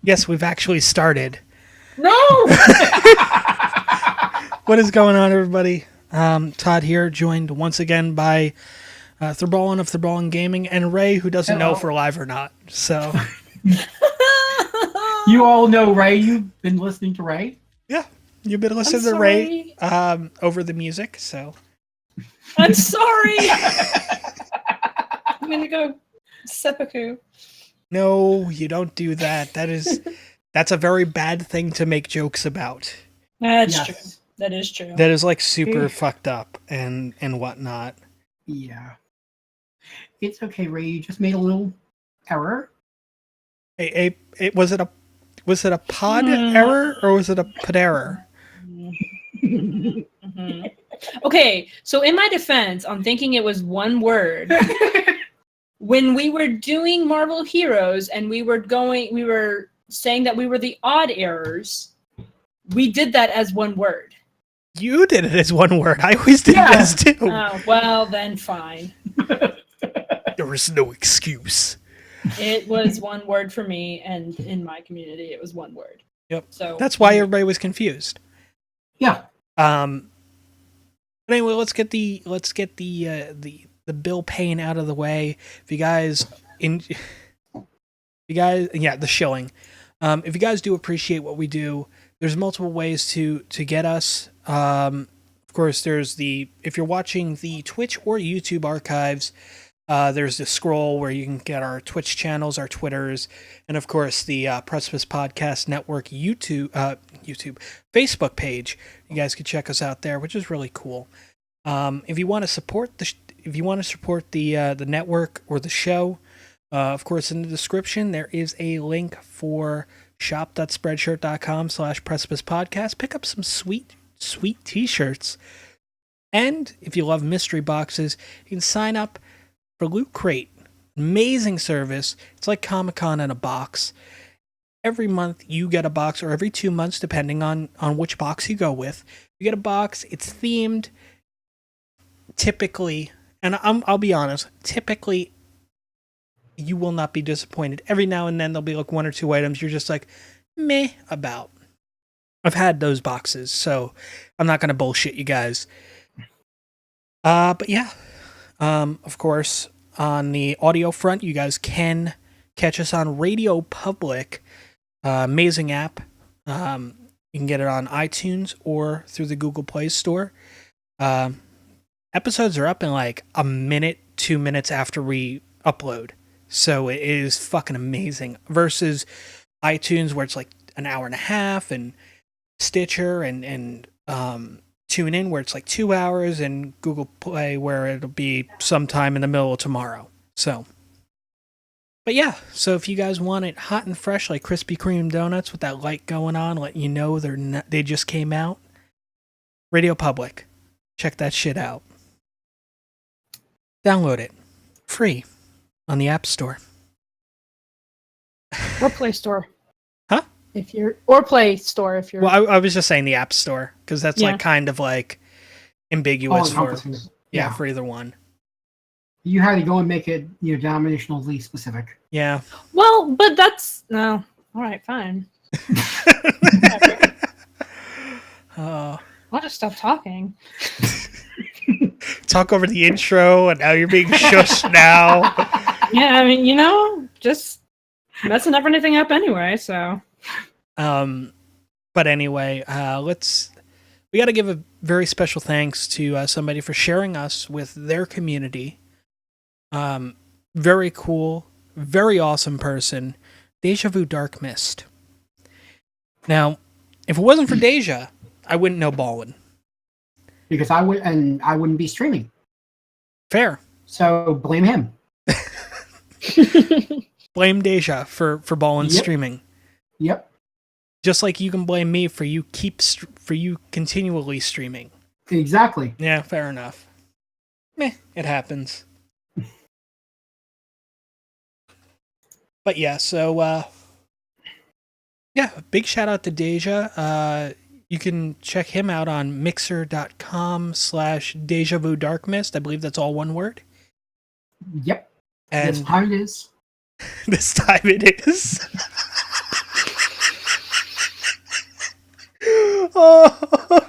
Yes, we've actually started. No! What is going on, everybody? Todd here, joined once again by Thrabalen of Thrabalen Gaming and Ray, who doesn't know if we're live or not. So, You all know Ray. You've been listening to Ray. yeah, you've been listening to Ray over the music. So, I'm sorry. I'm gonna go seppuku. no, you don't do that. That's a very bad thing to make jokes about. That's true. That is true. That is like super fucked up and whatnot. Yeah. It's okay, Ray. You just made a little error. Was it a pod error or was it a pod error? Mm-hmm. Okay, so in my defense, I'm thinking it was one word. When we were doing Marvel Heroes and we were saying that we were the odd errors, we did that as one word. You did it as one word. I always did this too. Oh, well, then fine. There is no excuse. It was one word for me, and in my community, it was one word. Yep. So that's why everybody was confused. Yeah. But anyway, let's get the bill paying out of the way. The shilling. If you guys do appreciate what we do, there's multiple ways to get us. Of course, there's if you're watching the Twitch or YouTube archives, there's the scroll where you can get our Twitch channels, our Twitters, and of course the Precipice Podcast Network YouTube, Facebook page. You guys can check us out there, which is really cool. If you want to support the network or the show, of course, in the description there is a link for shop.spreadshirt.com/precipicepodcast. Pick up some sweet t-shirts, and if you love mystery boxes, you can sign up for Loot Crate. Amazing service. It's like Comic-Con in a box. Every month you get a box, or every 2 months, depending on which box you go with. You get a box. It's themed. Typically, and I'll be honest, typically you will not be disappointed. Every now and then there'll be like one or two items you're just like, meh about. I've had those boxes, so I'm not going to bullshit you guys. But yeah. Of course, on the audio front, you guys can catch us on Radio Public. Amazing app. You can get it on iTunes or through the Google Play Store. Episodes are up in like a minute, 2 minutes after we upload. So it is fucking amazing. Versus iTunes, where it's like an hour and a half, and Stitcher and TuneIn, where it's like 2 hours, and Google Play, where it'll be sometime in the middle of tomorrow. So, but yeah, so if you guys want it hot and fresh, like Krispy Kreme donuts with that light going on, letting you know they just came out, Radio Public, check that shit out. Download it, free, on the App Store. Or Play Store. Huh? Play Store if you're... Well, I was just saying the App Store, because that's like kind of like ambiguous for either one. You had to go and make it denominationally specific. Yeah. Well, but that's... No. All right, fine. I'll just stop talking. Talk over the intro, and now you're being shushed now. Yeah, I mean, just messing everything up anyway, so... But anyway, we got to give a very special thanks to somebody for sharing us with their community. Very cool, very awesome person, Deja Vu Dark Mist. Now, if it wasn't for Deja, I wouldn't know Balen. Because I wouldn't be streaming. Fair. So blame him. Blame Deja for Balen streaming. Yep. Just like you can blame me for you continually streaming. Exactly. Yeah, fair enough. Meh, it happens. But yeah, so big shout out to Deja. You can check him out on mixer.com/DejaVuDarkMist. I believe that's all one word. Yep. And this time it is. This time it is. Oh.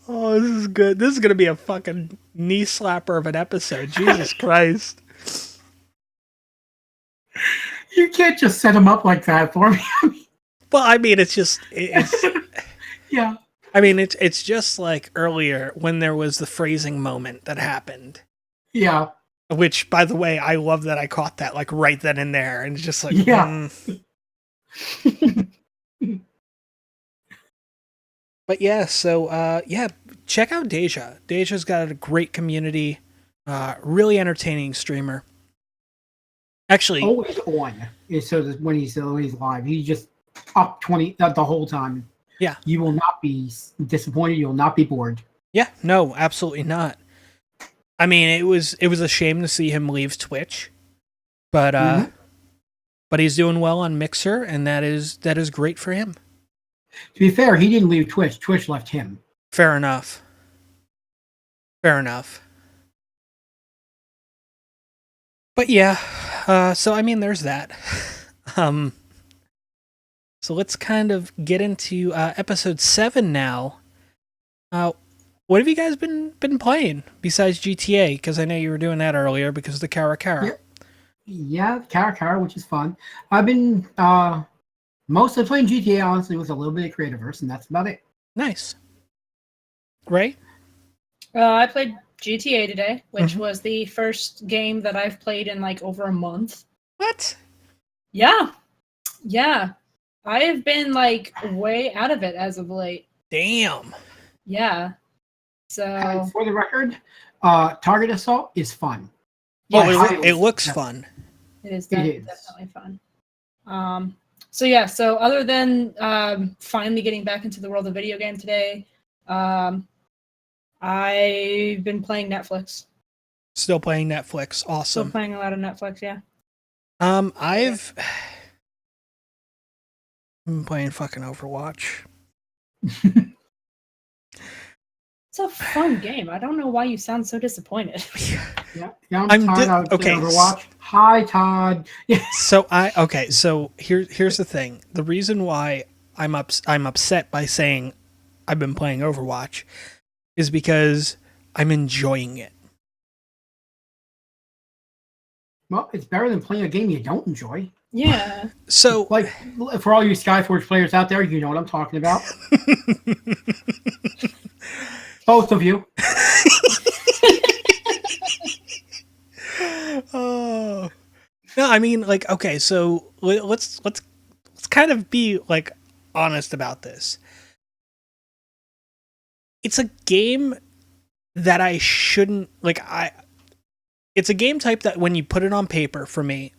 Oh, this is good. This is gonna be a fucking knee slapper of an episode. Jesus Christ. You can't just set him up like that for me. Well, I mean, it's Yeah. I mean, it's just like earlier when there was the phrasing moment that happened. Yeah. Which, by the way, I love that I caught that like right then and there, and it's just like, Yeah. But yeah, so yeah, check out Deja. Deja's got a great community, really entertaining streamer. Actually, Always on. So that when he's live, he's just up 20 the whole time. Yeah. You will not be disappointed. You will not be bored. yeah, no, absolutely not. I mean, it was a shame to see him leave Twitch, but but he's doing well on Mixer, and that is great for him. To be fair, he didn't leave Twitch. Twitch left him. Fair enough. Fair enough. But yeah, so I mean, there's that. So let's kind of get into episode 7 now. What have you guys been playing besides GTA? Because I know you were doing that earlier because of the Kara. Yeah, Kara, which is fun. I've been mostly playing GTA, honestly, with a little bit of Creativerse, and that's about it. Nice. Ray? I played GTA today, which was the first game that I've played in like over a month. What? Yeah. Yeah. I have been like way out of it as of late. Damn. Yeah. So And for the record, Target Assault is fun. Oh, it looks fun. It is, It is. definitely fun. So yeah, so other than finally getting back into the world of video game today, I've been playing Netflix. Still playing Netflix. Still Awesome. playing a lot of Netflix, yeah. I've been playing fucking Overwatch. It's a fun game. I don't know why you sound so disappointed. Yeah, I'm Todd. okay. Overwatch. Hi, Todd. Yeah. So here's the thing. The reason why I'm upset by saying I've been playing Overwatch is because I'm enjoying it. Well, it's better than playing a game you don't enjoy. Yeah. So Like, for all you Skyforge players out there, you know what I'm talking about. Both of you. oh. No, I mean, like, okay, so let's kind of be like honest about this. It's a game that I shouldn't like. It's a game type that when you put it on paper for me,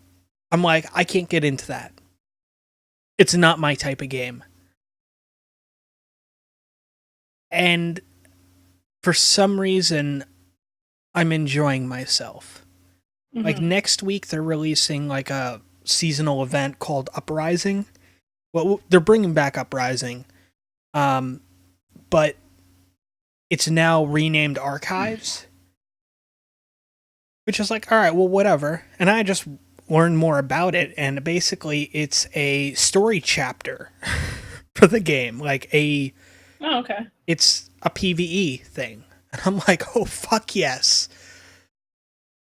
I'm like, I can't get into that. It's not my type of game. And for some reason, I'm enjoying myself. Like next week, they're releasing like a seasonal event called Uprising. Well, they're bringing back Uprising, but it's now renamed Archives, which is like, all right, well, whatever. And I just learned more about it, and basically, it's a story chapter for the game, like Oh, okay. it's a PvE thing, and I'm like, oh fuck yes.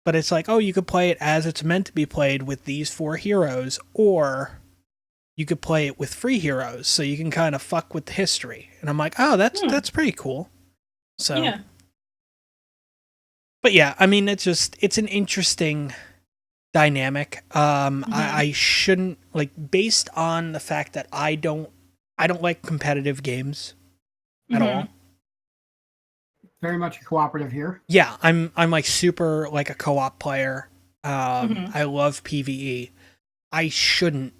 But it's like, oh, you could play it as it's meant to be played with these 4 heroes, or you could play it with free heroes, so you can kind of fuck with the history. And I'm like, oh, that's pretty cool. So, Yeah. But yeah, I mean, it's an interesting dynamic. I shouldn't, like, based on the fact that I don't like competitive games at all. Very much cooperative here. Yeah, I'm like super like a co-op player. I love PvE. I shouldn't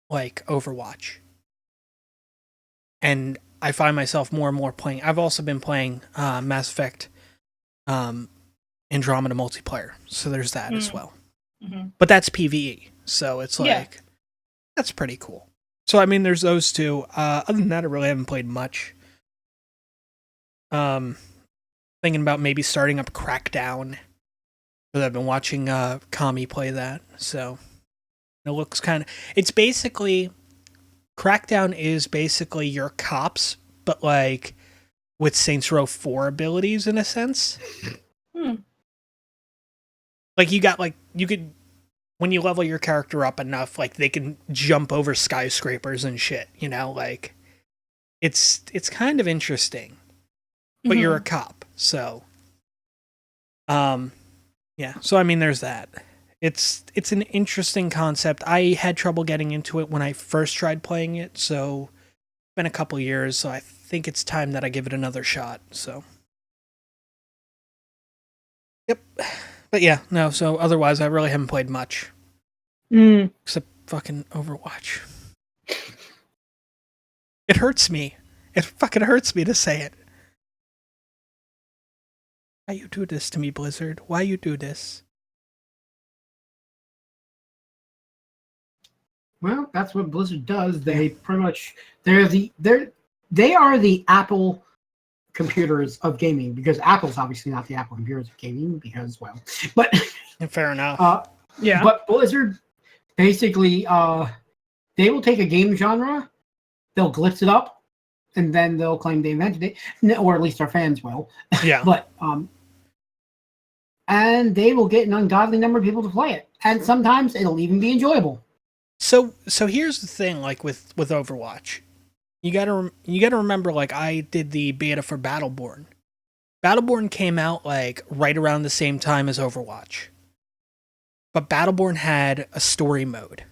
like Overwatch. And I find myself more and more playing. I've also been playing Mass Effect Andromeda multiplayer. So there's that as well. But that's PvE. So it's like that's pretty cool. So I mean there's those two. Other than that, I really haven't played much. Thinking about maybe starting up Crackdown. But I've been watching Kami play that, so it looks kind of. It's basically Crackdown is basically your cops, but like with Saints Row 4 abilities in a sense. Like you got like you could when you level your character up enough, like they can jump over skyscrapers and shit, you know, like it's kind of interesting. But you're a cop, so yeah. So I mean there's that. It's an interesting concept. I had trouble getting into it when I first tried playing it, so it's been a couple years, so I think it's time that I give it another shot. So yep. But yeah, no, so otherwise I really haven't played much. Except fucking Overwatch. It hurts me. It fucking hurts me to say it. Why you do this to me, Blizzard? Why you do this? Well, that's what Blizzard does. They pretty much they are the Apple computers of gaming, because Apple's obviously not the Apple computers of gaming because, well, but fair enough. Yeah. But Blizzard basically they will take a game genre, they'll glitz it up, and then they'll claim they invented it, or at least our fans will. Yeah. But and they will get an ungodly number of people to play it, and sometimes it'll even be enjoyable. So here's the thing, like with Overwatch, you gotta remember, like I did the beta for Battleborn. Battleborn came out like right around the same time as Overwatch, but Battleborn had a story mode.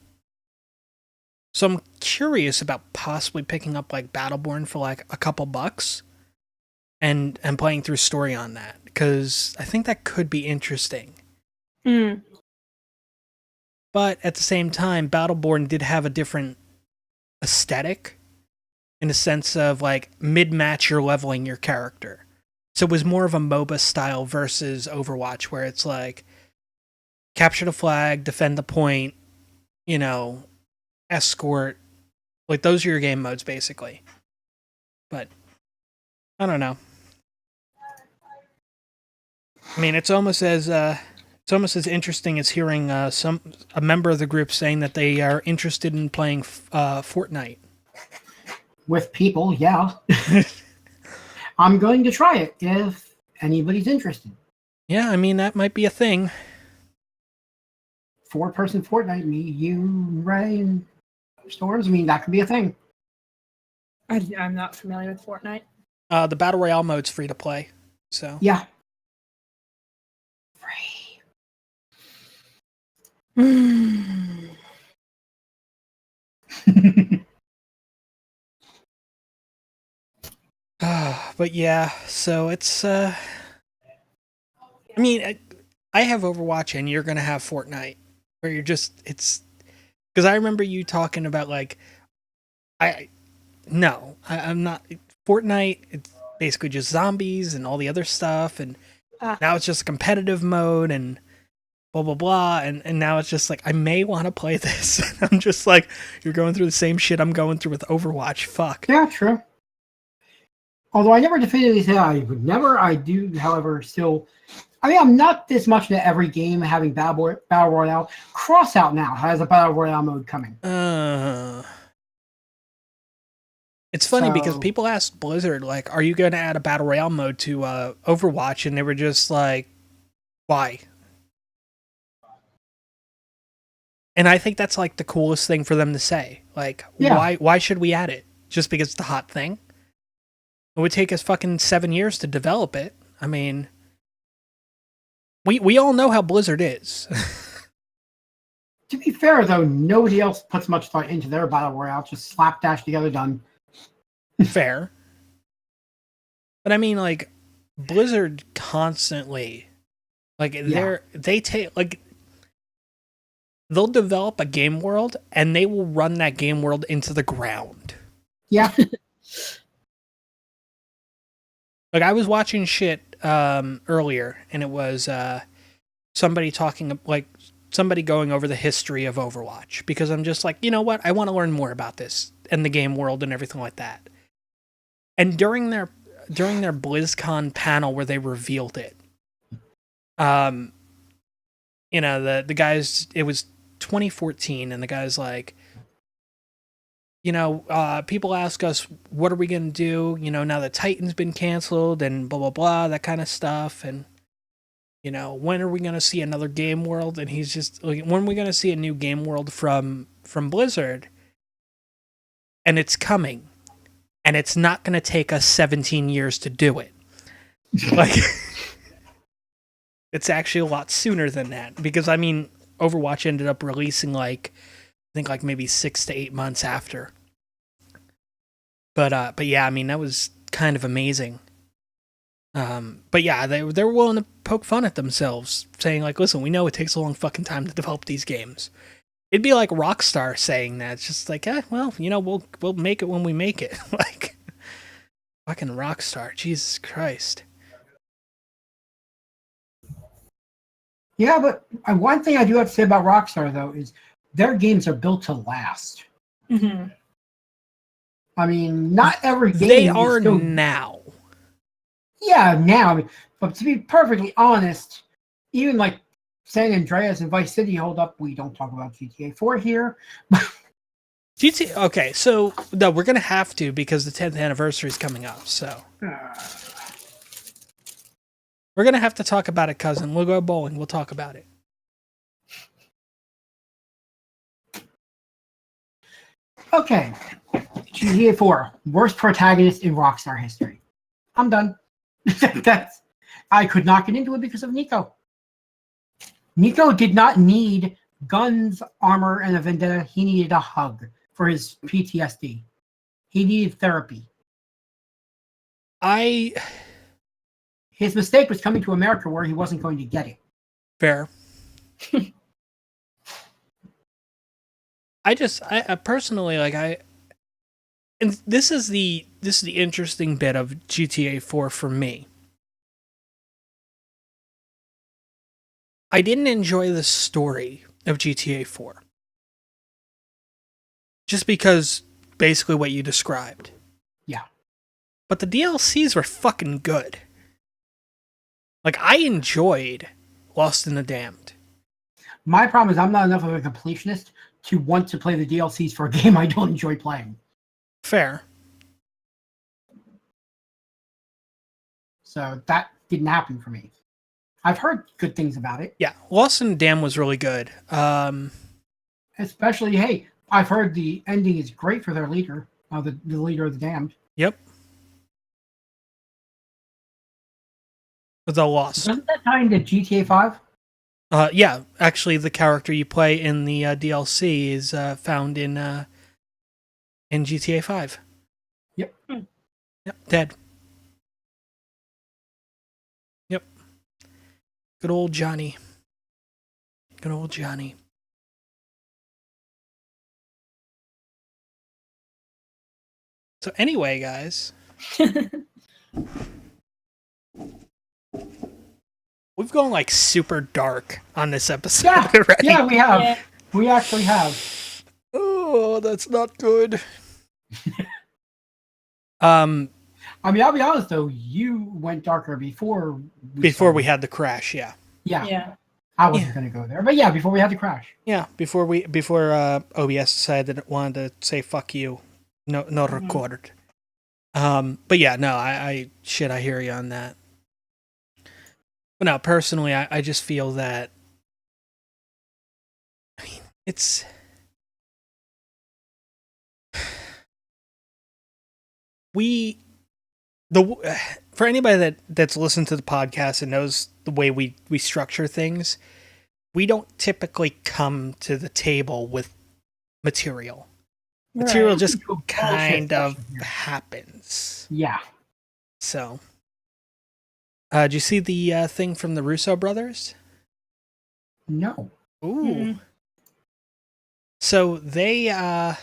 So I'm curious about possibly picking up like Battleborn for like a couple bucks, and playing through story on that, because I think that could be interesting. But at the same time, Battleborn did have a different aesthetic, in the sense of like mid-match you're leveling your character. So it was more of a MOBA style versus Overwatch, where it's like capture the flag, defend the point, you know, escort. Like those are your game modes basically. But I don't know. I mean, it's almost as interesting as hearing a member of the group saying that they are interested in playing Fortnite. With people, yeah. I'm going to try it if anybody's interested. Yeah, I mean, that might be a thing. 4-person Fortnite, me, you, Ray, and Storms. I mean, that could be a thing. I'm not familiar with Fortnite. The Battle Royale mode's free to play. So Yeah. But yeah, so it's I mean, I have Overwatch and you're gonna have Fortnite, where you're just, it's because I remember you talking about like I'm not Fortnite. It's basically just zombies and all the other stuff, and now it's just a competitive mode and blah blah blah, and now it's just like I may want to play this. I'm just like, you're going through the same shit I'm going through with Overwatch. Fuck. Yeah, true. Although I never definitively said I would never, I do, however, still. I mean, I'm not this much into every game having Battle Royale. Crossout now has a Battle Royale mode coming. It's funny because people asked Blizzard, like, are you going to add a Battle Royale mode to Overwatch? And they were just like, why? And I think that's like the coolest thing for them to say. Like, why should we add it? Just because it's the hot thing? It would take us fucking 7 years to develop it. I mean, we all know how Blizzard is. To be fair, though, nobody else puts much thought into their Battle Royale. Just slapdash together, done. Fair. But I mean, like, Blizzard constantly, like, they take, like, they'll develop a game world and they will run that game world into the ground. Yeah. Like, I was watching shit earlier, and it was somebody talking, like, somebody going over the history of Overwatch, because I'm just like, you know what? I want to learn more about this and the game world and everything like that. And during their BlizzCon panel where they revealed it, you know, the guys, it was 2014, and the guy's like, people ask us, what are we going to do, now that Titan's been canceled and blah, blah, blah, that kind of stuff. And, when are we going to see another Game World? And he's just like, when are we going to see a new Game World from Blizzard? And it's coming. And it's not going to take us 17 years to do it. Like, it's actually a lot sooner than that. Because, Overwatch ended up releasing, I think maybe 6 to 8 months after. But yeah, that was kind of amazing. But yeah, they were willing to poke fun at themselves, saying listen, we know it takes a long fucking time to develop these games. It'd be like Rockstar saying that. It's just we'll make it when we make it. Fucking Rockstar, Jesus Christ. Yeah, but one thing I do have to say about Rockstar, though, is their games are built to last. Mm-hmm. Not every game. They are now. Yeah, now. But to be perfectly honest, even San Andreas and Vice City hold up. We don't talk about GTA 4 here. Okay, so no, we're gonna have to because the 10th anniversary is coming up. So we're gonna have to talk about it, cousin. We'll go bowling. We'll talk about it. Okay, GTA 4, worst protagonist in Rockstar history. I'm done. I could not get into it because of Nico. Nico did not need guns, armor, and a vendetta. He needed a hug for his PTSD. He needed therapy. His mistake was coming to America where he wasn't going to get it. Fair. I personally and this is the interesting bit of GTA 4 for me. I didn't enjoy the story of GTA 4. Just because basically what you described. Yeah. But the DLCs were fucking good. I enjoyed Lost in the Damned. My problem is I'm not enough of a completionist to want to play the DLCs for a game I don't enjoy playing. Fair. So that didn't happen for me. I've heard good things about it. Yeah, Lost in the Damned was really good. Especially, hey, I've heard the ending is great for their leader, the leader of the Damned. Yep. The Lost. Doesn't that tie into GTA 5? Yeah, actually, the character you play in the DLC is found in GTA 5. Yep. Yep, dead. Yep. Good old Johnny. Good old Johnny. So anyway, guys. We've gone super super on this episode already. Yeah, we have. Yeah. We actually have. Oh, that's not good. I'll be honest though, you went darker before we had the crash, yeah. Yeah. I wasn't going to go there, but yeah, before we had the crash. Yeah, before OBS decided it wanted to say fuck you, no recorded. But yeah, no, I hear you on that. But no, personally, I just feel that. It's. For anybody that's listened to the podcast and knows the way we structure things, we don't typically come to the table with material. Material Right. just kind of happens. Yeah. So. Did you see the thing from the Russo brothers? No. Ooh. Mm-mm. So they I'm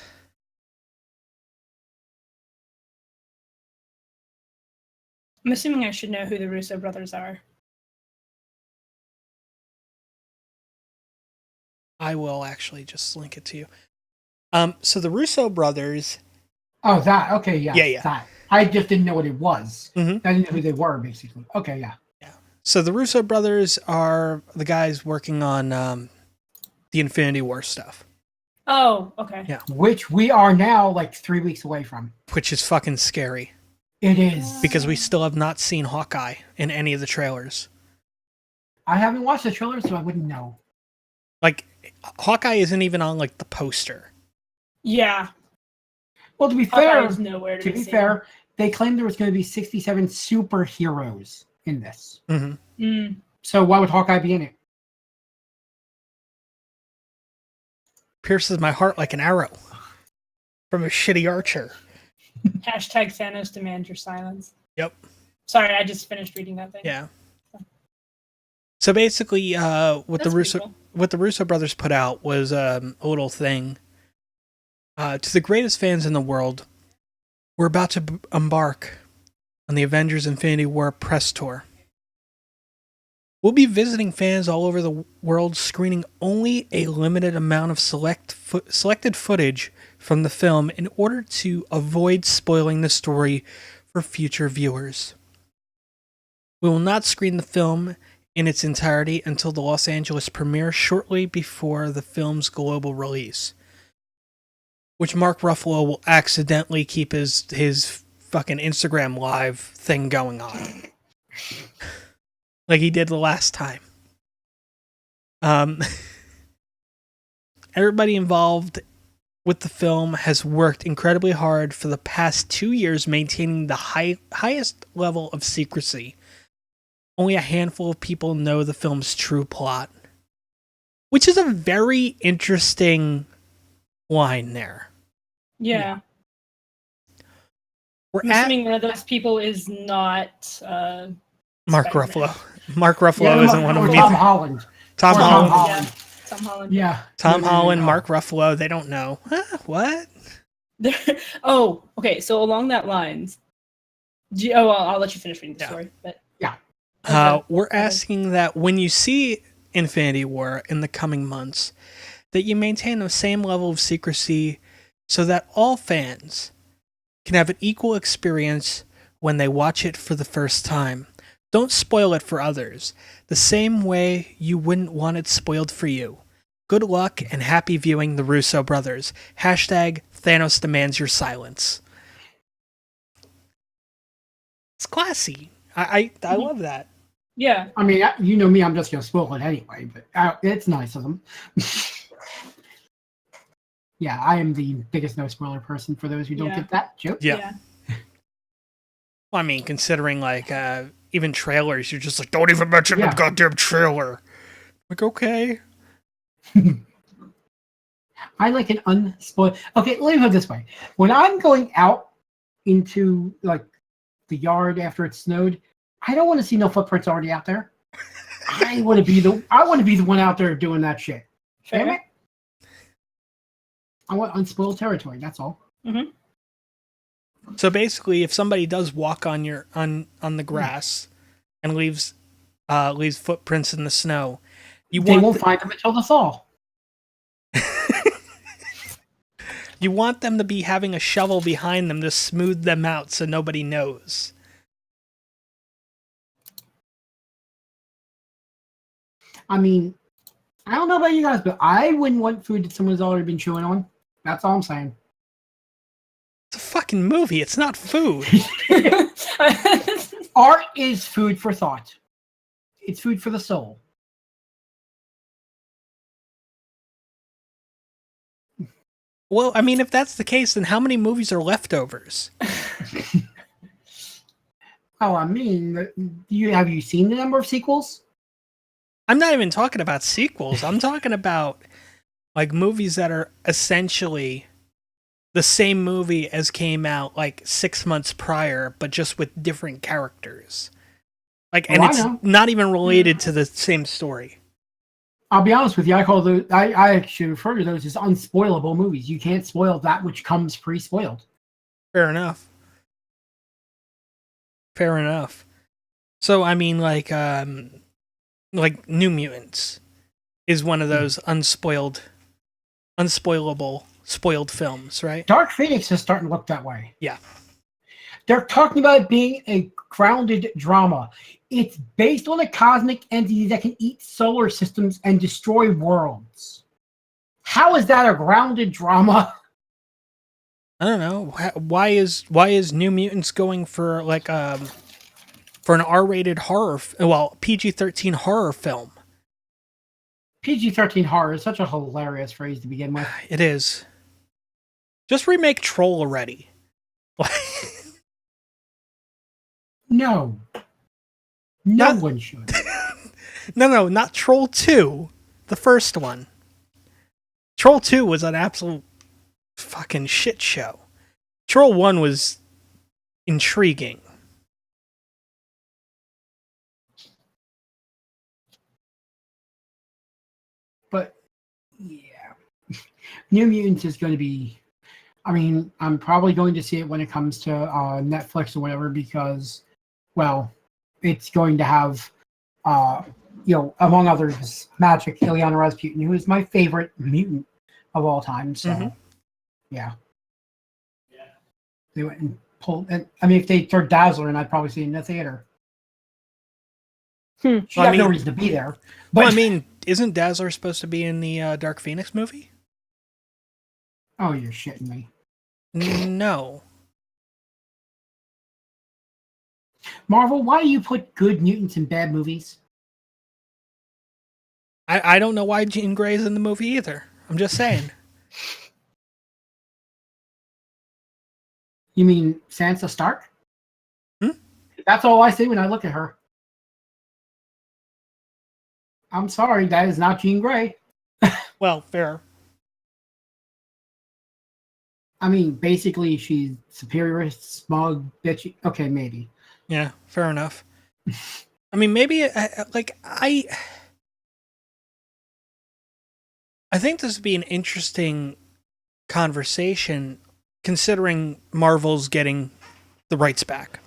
assuming I should know who the Russo brothers are. I will actually just link it to you. So the Russo brothers. Oh, that. Okay, yeah. Yeah. That. I just didn't know what it was. Mm-hmm. I didn't know who they were, basically. Okay, yeah. So the Russo brothers are the guys working on the Infinity War stuff. Oh, okay. Yeah. which we are now like 3 weeks away from. Which is fucking scary It is. because we still have not seen Hawkeye in any of the trailers. I haven't watched the trailer, so I wouldn't know. Like, Hawkeye isn't even on like the poster. Yeah. Well, to be Hawkeye fair, is nowhere to be seen. they claimed there was going to be 67 superheroes in this. Mm-hmm. Mm. So why would Hawkeye be in it? Pierces my heart like an arrow from a shitty archer. Hashtag Thanos demands your silence. Yep. Sorry, I just finished reading that thing. Yeah. So basically, what That's pretty cool. the Russo brothers put out was a little thing. To the greatest fans in the world, we're about to embark on the Avengers Infinity War press tour. We'll be visiting fans all over the world, screening only a limited amount of selected footage from the film in order to avoid spoiling the story for future viewers. We will not screen the film in its entirety until the Los Angeles premiere shortly before the film's global release, which Mark Ruffalo will accidentally keep his fucking Instagram live thing going on. Like he did the last time. Everybody involved with the film has worked incredibly hard for the past 2 years, maintaining the highest level of secrecy. Only a handful of people know the film's true plot, which is a very interesting line there. Yeah. We're I'm at assuming one of those people is not Mark Spider-Man. Ruffalo. Mark Ruffalo isn't one of or them. Tom either. Holland. Tom Or Holland. Holland. Yeah. Tom Holland. Yeah. Tom Holland, No. Mark Ruffalo, they don't know. Huh, what? Oh, okay. So along that lines, I'll let you finish reading the Yeah. story. But We're asking that when you see Infinity War in the coming months, that you maintain the same level of secrecy so that all fans can have an equal experience when they watch it for the first time. Don't spoil it for others, the same way you wouldn't want it spoiled for you. Good luck and happy viewing, the Russo brothers. Hashtag Thanos demands your silence. It's classy. I love that. yeah, I mean, you know me, I'm just going to spoil it anyway, but it's nice of them. Yeah, I am the biggest no spoiler person for those who don't Yeah. get that joke. Yeah. Well, I mean, considering like even trailers, you're just like, don't even mention the goddamn trailer. Like, okay. I like an unspoiled. Okay, let me put it this way: when I'm going out into like the yard after it snowed, I don't want to see no footprints already out there. I want to be the one out there doing that shit. Damn it! I want unspoiled territory. That's all. Mm-hmm. So basically, if somebody does walk on your on the grass and leaves footprints in the snow, They won't find them until the fall. You want them to be having a shovel behind them to smooth them out so nobody knows. I mean, I don't know about you guys, but I wouldn't want food that someone's already been chewing on. That's all I'm saying. It's a fucking movie. It's not food. Art is food for thought. It's food for the soul. Well, I mean, if that's the case, then how many movies are leftovers? Oh, I mean, have you seen the number of sequels? I'm not even talking about sequels. I'm talking about like movies that are essentially the same movie as came out like 6 months prior, but just with different characters. Like, and it's not even related to the same story. I'll be honest with you. I call those. I actually refer to those as unspoilable movies. You can't spoil that which comes pre-spoiled. Fair enough. Fair enough. So I mean, like New Mutants is one of those unspoilable, spoiled films, right? Dark Phoenix is starting to look that way. Yeah. They're talking about it being a grounded drama. It's based on a cosmic entity that can eat solar systems and destroy worlds. How is that a grounded drama? I don't know. Why is New Mutants going for like for an R-rated horror, PG-13 horror film? PG-13 horror is such a hilarious phrase to begin with. It is. Just remake Troll already. No. No one should. No, not Troll 2. The first one. Troll 2 was an absolute fucking shit show. Troll 1 was intriguing. But, yeah. New Mutants is going to be... I mean, I'm probably going to see it when it comes to Netflix or whatever because, well, it's going to have, among others, Magic, Ileana Rasputin, who is my favorite mutant of all time. So, yeah. They went and pulled... And, I mean, if they throw Dazzler in, I'd probably see it in the theater. She had no reason to be there. But, Well, I mean, isn't Dazzler supposed to be in the Dark Phoenix movie? oh, you're shitting me. No. Marvel, why do you put good mutants in bad movies? I don't know why Jean Grey's in the movie either. I'm just saying. You mean Sansa Stark? That's all I see when I look at her. I'm sorry, that is not Jean Grey. Well, fair. I mean, basically, she's superior, smug, bitchy. Okay, maybe. Yeah, fair enough. I mean, maybe I think this would be an interesting conversation considering Marvel's getting the rights back.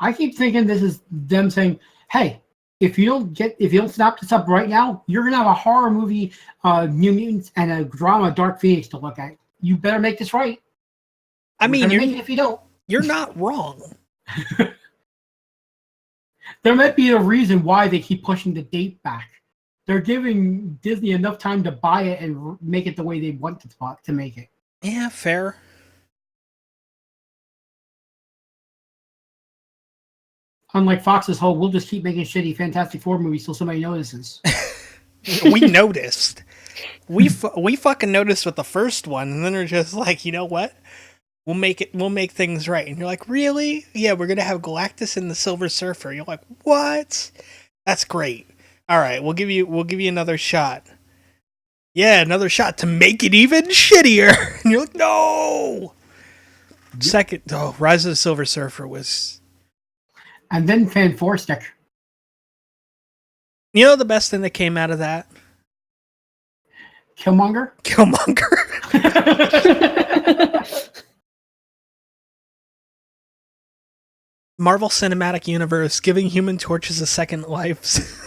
I keep thinking this is them saying, "Hey, if you don't snap this up right now, you're gonna have a horror movie, New Mutants, and a drama, Dark Phoenix, to look at. You better make this right." I mean, if you don't, you're not wrong. There might be a reason why they keep pushing the date back. They're giving Disney enough time to buy it and make it the way they want to make it. Yeah, fair. Unlike Fox's whole, we'll just keep making shitty Fantastic Four movies till somebody notices. We noticed. We fucking noticed with the first one, and then they're just like, you know what? We'll make things right. And you're like, really? Yeah, we're gonna have Galactus and the Silver Surfer. You're like, what? That's great. All right, we'll give you another shot. Yeah, another shot to make it even shittier. And you're like, no. Second, Rise of the Silver Surfer was. And then Fan Four Stick. You know the best thing that came out of that? Killmonger? Killmonger. Marvel Cinematic Universe giving Human Torches a second life.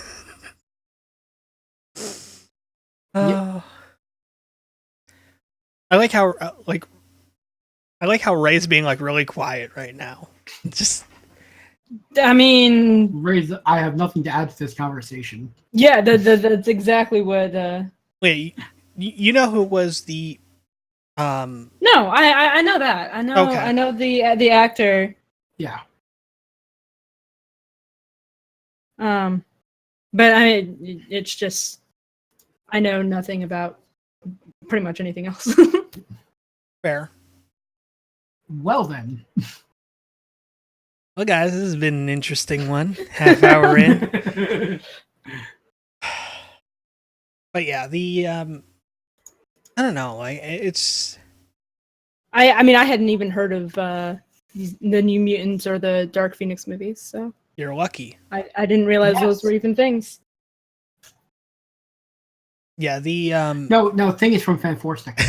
I like how Ray's being like really quiet right now. Just I mean, Ray's, I have nothing to add to this conversation. yeah, that's exactly what. wait, you know who was the No, I know that. I know. Okay. I know the actor. Yeah. But it's just I know nothing about pretty much anything else. fair. Well then. Well, guys, this has been an interesting one. Half hour in. But yeah, the I don't know, like it's. I mean, I hadn't even heard of the New Mutants or the Dark Phoenix movies, so You're lucky. I didn't realize those were even things. Yeah, the No, thing is from Fan Four Stick.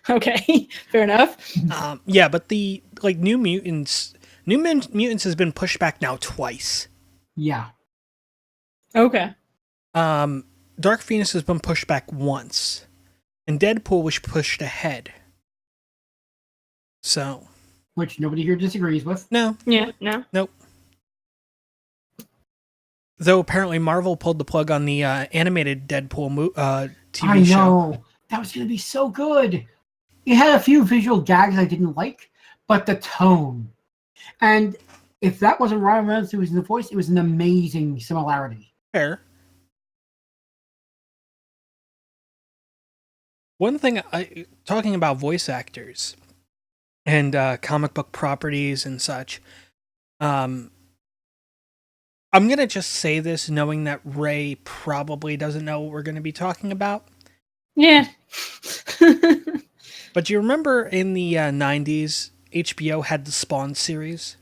Okay, fair enough. yeah, but the like New Mutants has been pushed back now twice. Yeah. Okay. Dark Phoenix has been pushed back once, and Deadpool was pushed ahead. So, Which nobody here disagrees with. no, Yeah. No. nope. Though apparently Marvel pulled the plug on the animated Deadpool TV I show. know. That was going to be so good. It had a few visual gags I didn't like, but the tone. And if that wasn't Ryan Reynolds who was in the voice, it was an amazing similarity. Fair. One thing, talking about voice actors and comic book properties and such, I'm going to just say this knowing that Ray probably doesn't know what we're going to be talking about. Yeah. But do you remember in the 90s, HBO had the Spawn series?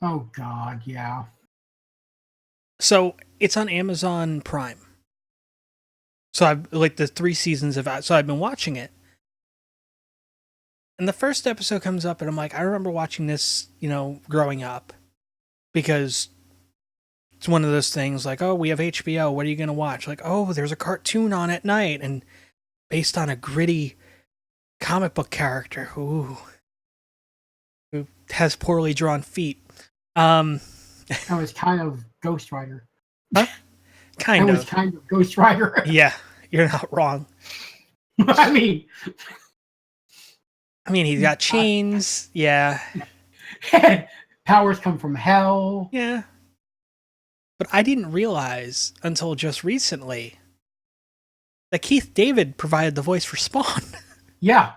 Oh, God, yeah. So it's on Amazon Prime. So I've like the 3 seasons of so I've been watching it. And the first episode comes up and I'm like, I remember watching this, growing up. Because it's one of those things like, oh, we have HBO, what are you going to watch? Like, oh, there's a cartoon on at night and based on a gritty comic book character who has poorly drawn feet. That was kind of Ghost Rider. Huh? Kind that of. was kind of Ghost Rider. Yeah, you're not wrong. I mean, he's got chains. Yeah. Powers come from hell. Yeah. But I didn't realize until just recently that Keith David provided the voice for Spawn. Yeah.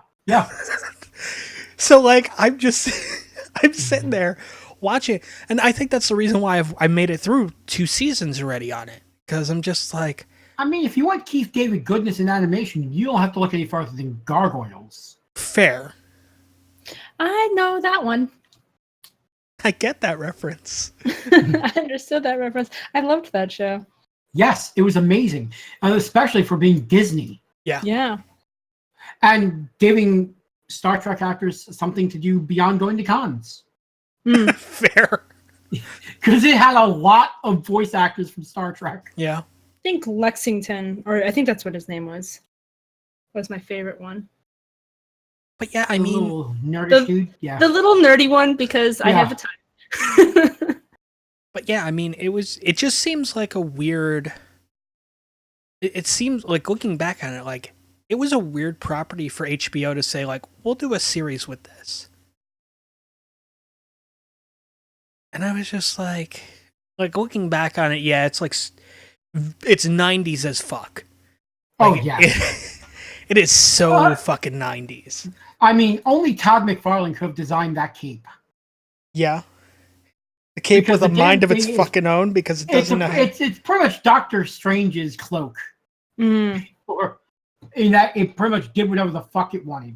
So, like, I'm sitting there watching, and I think that's the reason why I made it through 2 seasons already on it. Because I'm just like... I mean, if you want Keith David goodness in animation, you don't have to look any farther than Gargoyles. Fair. I know that one. I get that reference. I understood that reference. I loved that show. Yes, it was amazing. And especially for being Disney. Yeah. And giving Star Trek actors something to do beyond going to cons. Fair. Because it had a lot of voice actors from Star Trek. Yeah. I think Lexington, or I think that's what his name was my favorite one. But yeah, The little nerdish dude. Yeah. The little nerdy one, because I have the time. But yeah, it just seems like a weird... It seems like, looking back on it, like, it was a weird property for HBO to say, like, we'll do a series with this. And I was just like looking back on it, yeah, it's like, it's 90s as fuck. Oh, Like, yeah. It is so fucking 90s. I mean, only Todd McFarlane could have designed that cape. Yeah. The cape Because with a the mind damn of its thing is- fucking own because it doesn't know. It's pretty much Doctor Strange's cloak. Or in that it pretty much did whatever the fuck it wanted.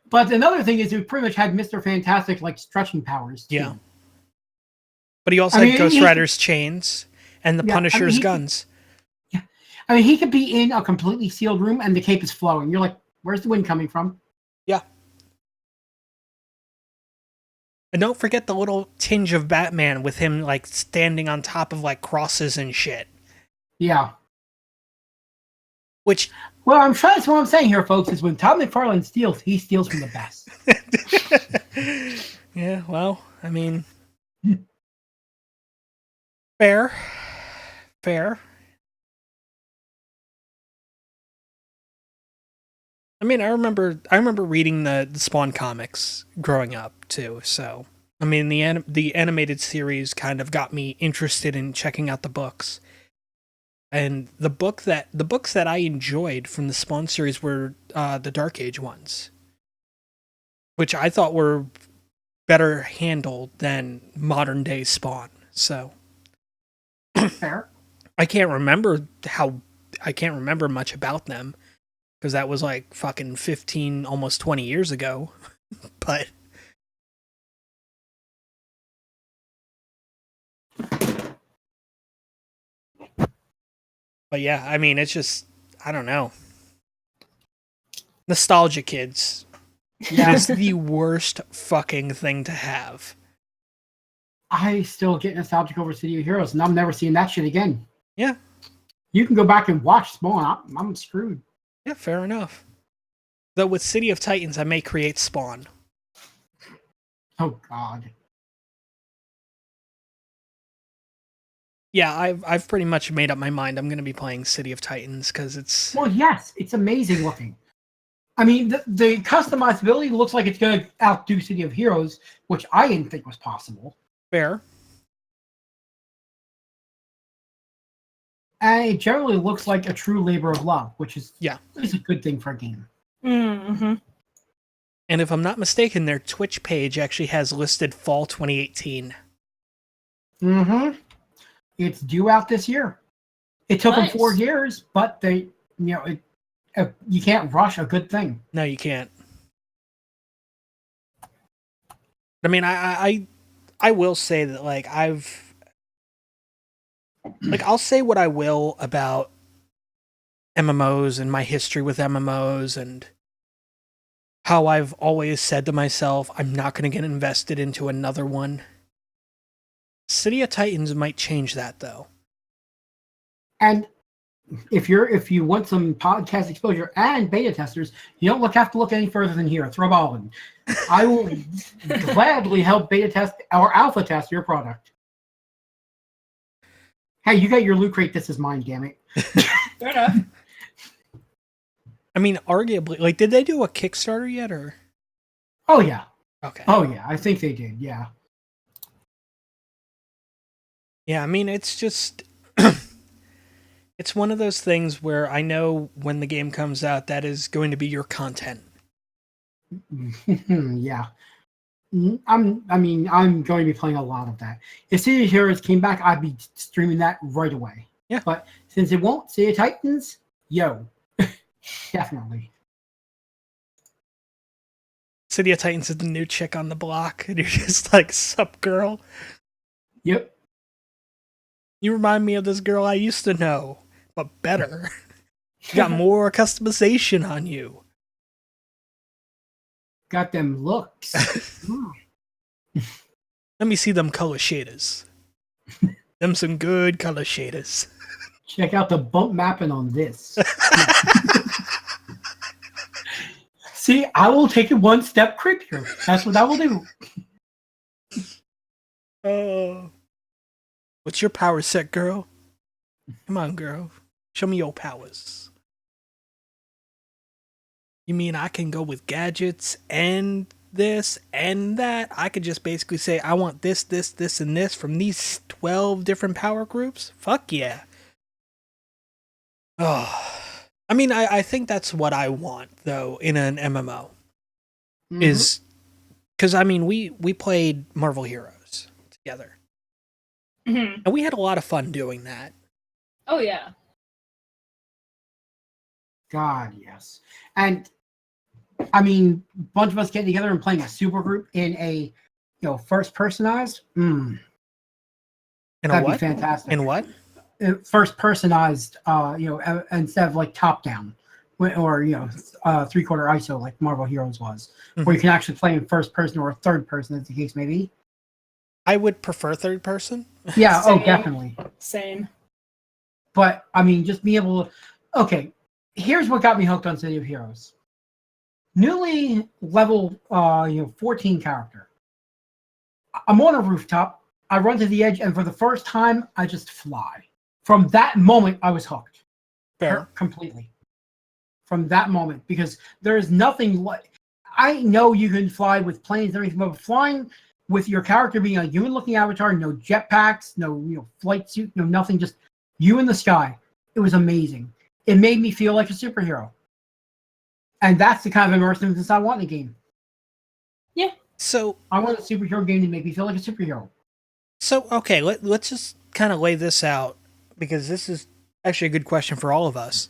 But another thing is it pretty much had Mr. Fantastic like stretching powers too. Yeah. But he also had Ghost Rider's chains and the Punisher's guns. Yeah. I mean, he could be in a completely sealed room and the cape is flowing. You're like, where's the wind coming from? Yeah. And don't forget the little tinge of Batman with him like standing on top of like crosses and shit. Yeah. Which... Well, that's what I'm saying here, folks, is when Todd McFarlane steals, he steals from the best. Yeah, well, I mean... Fair. I mean, I remember reading the Spawn comics growing up too. So, I mean, the animated series kind of got me interested in checking out the books. And the books that I enjoyed from the Spawn series were the Dark Age ones, which I thought were better handled than modern day Spawn. So, Fair. I can't remember much about them because that was like fucking 15, almost 20 years ago. But yeah, I mean, it's just, I don't know. Nostalgia, kids. Yeah. It is the worst fucking thing to have. I still get nostalgic over City of Heroes, and I'm never seeing that shit again. Yeah. You can go back and watch Spawn. I'm screwed. Yeah, fair enough. Though with City of Titans, I may create Spawn. Oh, God. Yeah, I've pretty much made up my mind. I'm going to be playing City of Titans because it's Well, yes, it's amazing looking. I mean, the customizability looks like it's going to outdo City of Heroes, which I didn't think was possible. fair. And it generally looks like a true labor of love, which is a good thing for a game. Mm-hmm. And if I'm not mistaken, their Twitch page actually has listed fall 2018. Mm-hmm. It's due out this year. It took them Nice. 4 years, but they, you can't rush a good thing. No, you can't. I mean, I will say that I'll say what I will about MMOs and my history with MMOs and how I've always said to myself, I'm not going to get invested into another one. City of Titans might change that, though. And if you want some podcast exposure and beta testers, you don't have to look any further than here. Thrabalen. I will gladly help beta test or alpha test your product. Hey, you got your loot crate. This is mine. Damn it. Fair enough. I mean, arguably, did they do a Kickstarter yet, or? Oh yeah. Okay. Oh yeah. I think they did. Yeah. Yeah, I mean, it's just it's one of those things where I know when the game comes out, that is going to be your content. Yeah. I'm going to be playing a lot of that. If City of Heroes came back, I'd be streaming that right away. Yeah. But since it won't, City of Titans, definitely. City of Titans is the new chick on the block, and you're just like, sup, girl? Yep. You remind me of this girl I used to know, but better. You got more customization on you. Got them looks. Let me see them color shaders. Them some good color shaders. Check out the bump mapping on this. See, I will take it one step creepier. That's what I will do. Oh. What's your power set, girl? Come on, girl. Show me your powers. You mean I can go with gadgets and this and that? I could just basically say, I want this, this, this, and this from these 12 different power groups? Fuck yeah. Oh. I mean, I think that's what I want, though, in an MMO. Mhm. Is because, I mean, we played Marvel Heroes together. Mm-hmm. And we had a lot of fun doing that. Oh yeah. God, yes. And I mean, a bunch of us getting together and playing a super group in a first personized. In a That'd what? be fantastic. In what? First personized, instead of like top down or 3/4 ISO like Marvel Heroes was, where you can actually play in first person or third person, as the case may be. I would prefer third person. Yeah, Same. definitely. Same. But I mean, just being able to. Okay, here's what got me hooked on City of Heroes. Newly level, 14 character. I'm on a rooftop. I run to the edge, and for the first time, I just fly. From that moment, I was hooked. Fair. Completely. From that moment, because there is nothing like. I know you can fly with planes and everything, but flying with your character being a human-looking avatar, no jetpacks, no flight suit, no nothing, just you in the sky. It was amazing. It made me feel like a superhero. And that's the kind of immersiveness I want in a game. Yeah. So I want a superhero game to make me feel like a superhero. So, okay, let's just kind of lay this out, because this is actually a good question for all of us.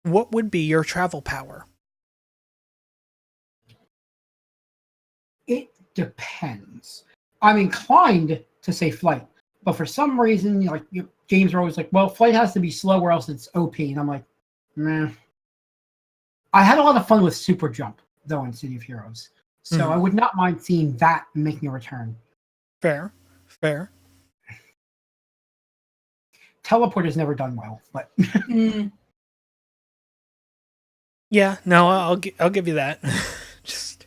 What would be your travel power? It depends. I'm inclined to say flight, but for some reason, games are always like, well, flight has to be slow or else it's OP. And I'm like, meh. I had a lot of fun with super jump, though, in City of Heroes. So I would not mind seeing that making a return. Fair. Teleport has never done well, but Yeah, no, I'll give you that. Just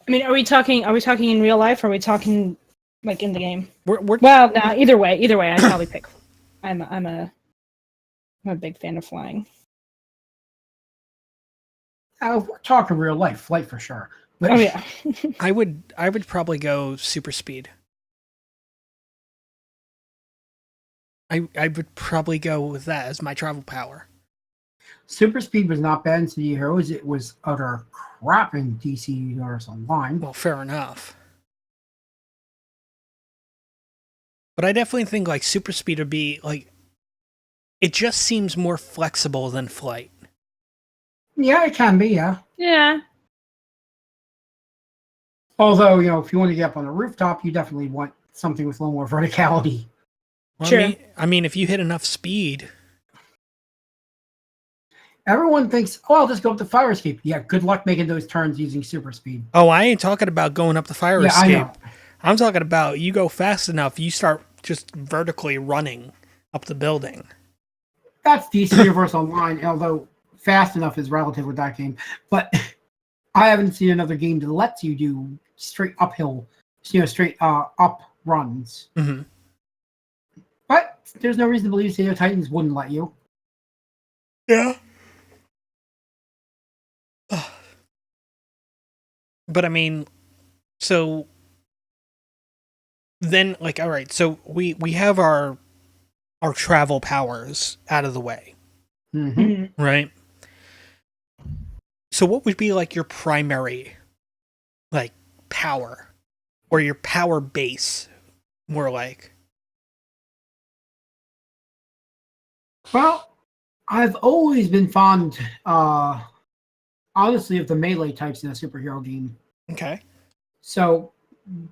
I mean, are we talking in real life, or are we talking like in the game. We're Well, no, either way, I'd probably pick. I'm a big fan of flying. We're talking real life, flight for sure. But Oh yeah. I would probably go super speed. I would probably go with that as my travel power. super speed was not bad in City of Heroes. It was utter crap in DC Universe Online. Well, fair enough. But I definitely think like super speed would be like, it just seems more flexible than flight. Yeah, it can be, yeah. Yeah. Although, if you want to get up on the rooftop, you definitely want something with a little more verticality. Well, Sure. I mean, if you hit enough speed. Everyone thinks, I'll just go up the fire escape. Yeah, good luck making those turns using super speed. Oh, I ain't talking about going up the fire Yeah, I escape. know. I'm talking about you go fast enough, you start just vertically running up the building. That's DC Universe Online, although fast enough is relative with that game. But I haven't seen another game that lets you do straight uphill, straight up runs. Mm-hmm. But there's no reason to believe City of Titans wouldn't let you. Yeah. But I mean, so then like, all right, so we have our travel powers out of the way, Mm-hmm. Mhm. right? So what would be like your primary like power or your power base more like? Well, I've always been fond, honestly, of the melee types in a superhero game. Okay. So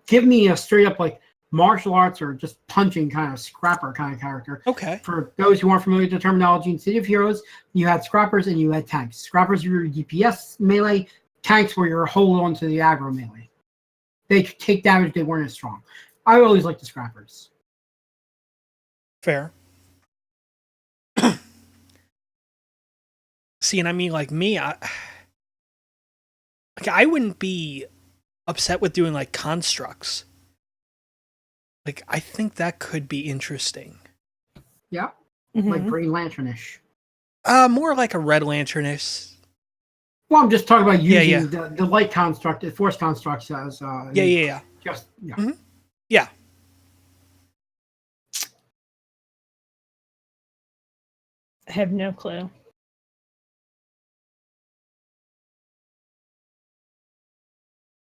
give me a straight up like martial arts or just punching kind of scrapper kind of character. Okay. For those who aren't familiar with the terminology in City of Heroes, you had scrappers and you had tanks. Scrappers were your DPS melee, tanks were your hold on to the aggro melee. They could take damage, they weren't as strong. I always liked the scrappers. Fair. See, and I mean, like me, I wouldn't be upset with doing like constructs. Like, I think that could be interesting. Yeah, Mhm. like Green Lanternish. More like a Red Lanternish. Well, I'm just talking about using Yeah. The light construct, the force constructs as Yeah. just yeah. Mhm. Yeah. I have no clue.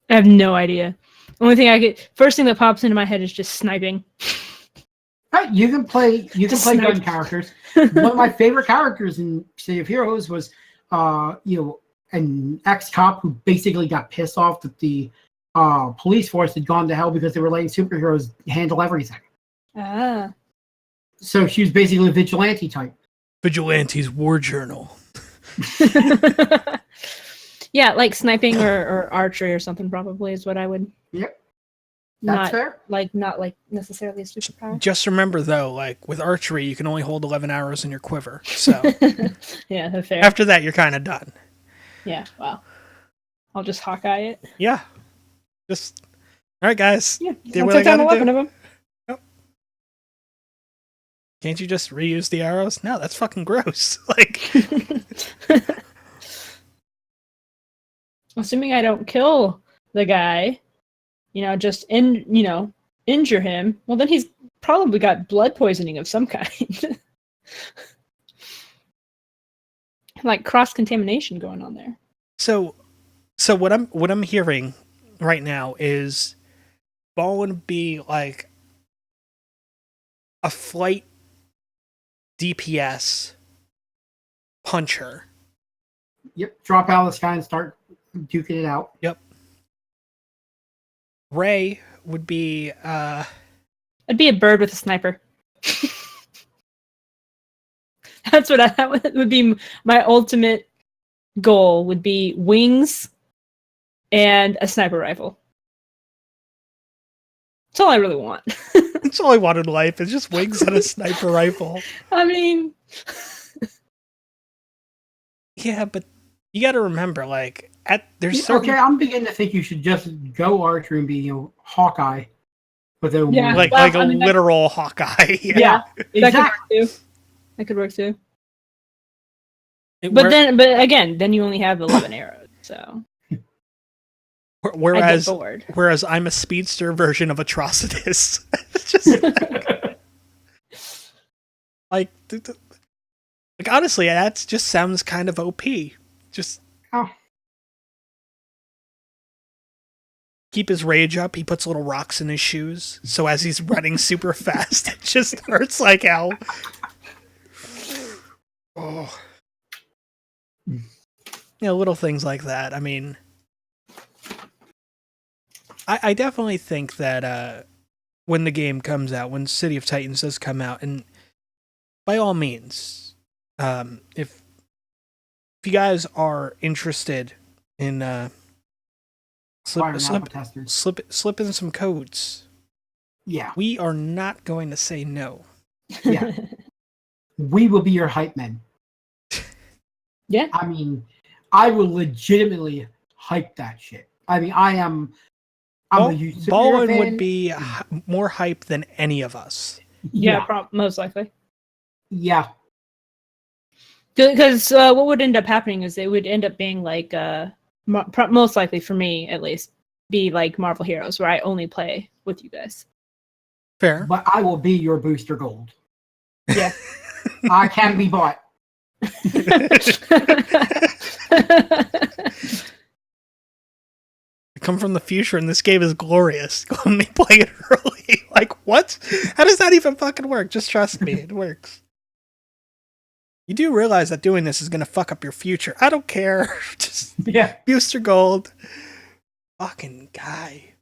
I have no idea. First thing that pops into my head is just sniping. Right, you can play Just gun snipe. characters. One of my favorite characters in City of Heroes was an ex-cop who basically got pissed off that the police force had gone to hell because they were letting superheroes handle everything. Ah. So she was basically a vigilante type. Vigilante's War Journal. Yeah, like sniping or archery or something probably is what I would. Yep. That's fair. Not like necessarily a superpower. Just remember, though, like with archery, you can only hold 11 arrows in your quiver. So Yeah, that's fair. after that, you're kind of done. Yeah, well. I'll just Hawkeye it. Yeah. Just, all right, guys. Yeah, Did I'll what I take down gotta 11 do. of them. Can't you just reuse the arrows? No, that's fucking gross. Like, Assuming I don't kill the guy, just injure him, well then he's probably got blood poisoning of some kind. Like cross-contamination going on there. so what I'm hearing right now is Balen would be like a flight DPS puncher. Yep. Drop out of the sky and start duking it out. Yep. Ray would be I'd be a bird with a sniper. That would be my ultimate goal, would be wings and a sniper rifle. That's all I really want. that's all I want in life is just wings and a sniper rifle. I mean, Yeah, but you got to remember, like, there's certain. Okay, I'm beginning to think you should just go archery and be Hawkeye But then Yeah. like Well, like a I mean, literal Hawkeye. Yeah. exactly. That could work too. It But wor- but again, then you only have 11 arrows. So I get bored. whereas I'm a speedster version of Atrocitus. Just like honestly, that just sounds kind of OP. Just Oh. keep his rage up. He puts little rocks in his shoes, so as he's running super fast, it just hurts like hell. Oh. Little things like that. I mean, I definitely think that when the game comes out, when City of Titans does come out, and by all means, if you guys are interested in slip in some codes, yeah, we are not going to say no. Yeah, we will be your hype men. Yeah, I mean, I will legitimately hype that shit. I mean, I'm a huge Balen fan. would be more hype than any of us. Yeah, most likely. Yeah. Because what would end up happening is it would end up being like, most likely for me at least, be like Marvel Heroes, where I only play with you guys. Fair. But I will be your booster gold. Yeah. I can be bought. I come from the future and this game is glorious. Let me play it early. Like, what? How does that even fucking work? Just trust me, it works. You do realize that doing this is going to fuck up your future. I don't care. Just booster gold. Fucking guy.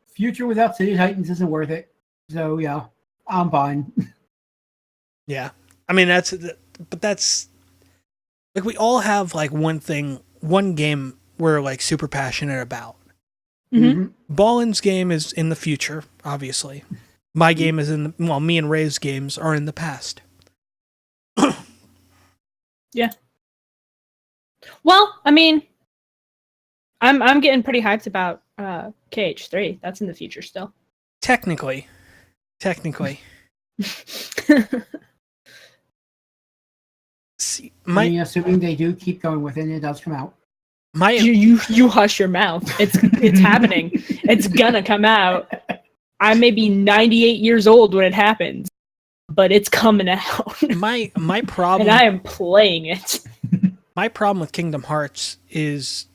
Future without City Titans isn't worth it. So, yeah, I'm fine. Yeah. I mean, that's like, we all have like one game we're like super passionate about. Mm-hmm. Balen's game is in the future, obviously. My game is me and Ray's games are in the past. Yeah. Well, I mean, I'm getting pretty hyped about KH3. That's in the future still. Technically. See, assuming they do keep going with it does come out. You hush your mouth. It's happening. It's gonna come out. I may be 98 years old when it happens, but it's coming out. My problem, and I am playing it. My problem with Kingdom Hearts is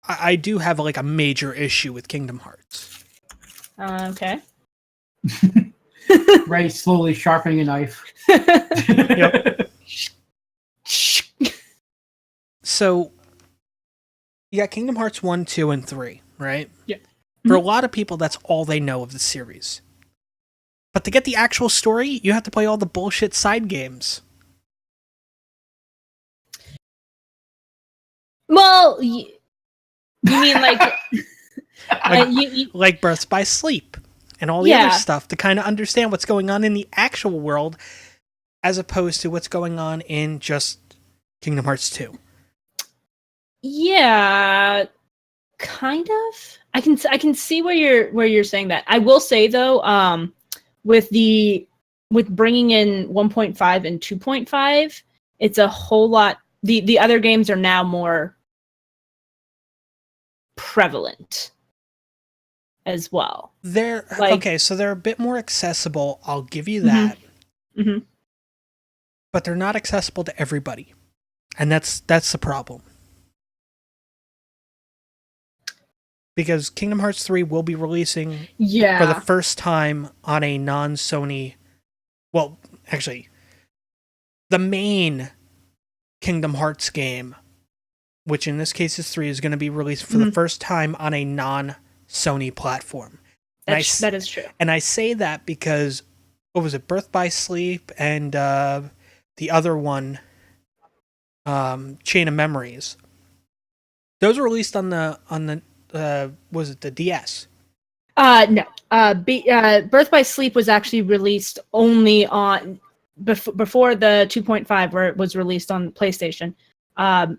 I do have like a major issue with Kingdom Hearts. Okay. Ray slowly sharpening a knife. Yep. So, you got Kingdom Hearts 1, 2, and 3, right? Yeah. For a lot of people, that's all they know of the series. But to get the actual story, you have to play all the bullshit side games. Well, you mean like... like Birth by Sleep and all the other stuff to kind of understand what's going on in the actual world as opposed to what's going on in just Kingdom Hearts 2. Yeah, kind of. I can see where you're saying that. I will say though, with bringing in 1.5 and 2.5, it's a whole lot. The other games are now more prevalent as well. They're okay, so they're a bit more accessible. I'll give you that. Mm-hmm. But they're not accessible to everybody, and that's the problem. Because Kingdom Hearts 3 will be releasing for the first time on a non-Sony... Well, actually, the main Kingdom Hearts game, which in this case is 3, is going to be released for the first time on a non-Sony platform. That is true. And I say that because, what was it, Birth by Sleep and the other one, Chain of Memories. Those were released on the was it the DS? No. Birth by Sleep was actually released only on before the 2.5, where it was released on PlayStation.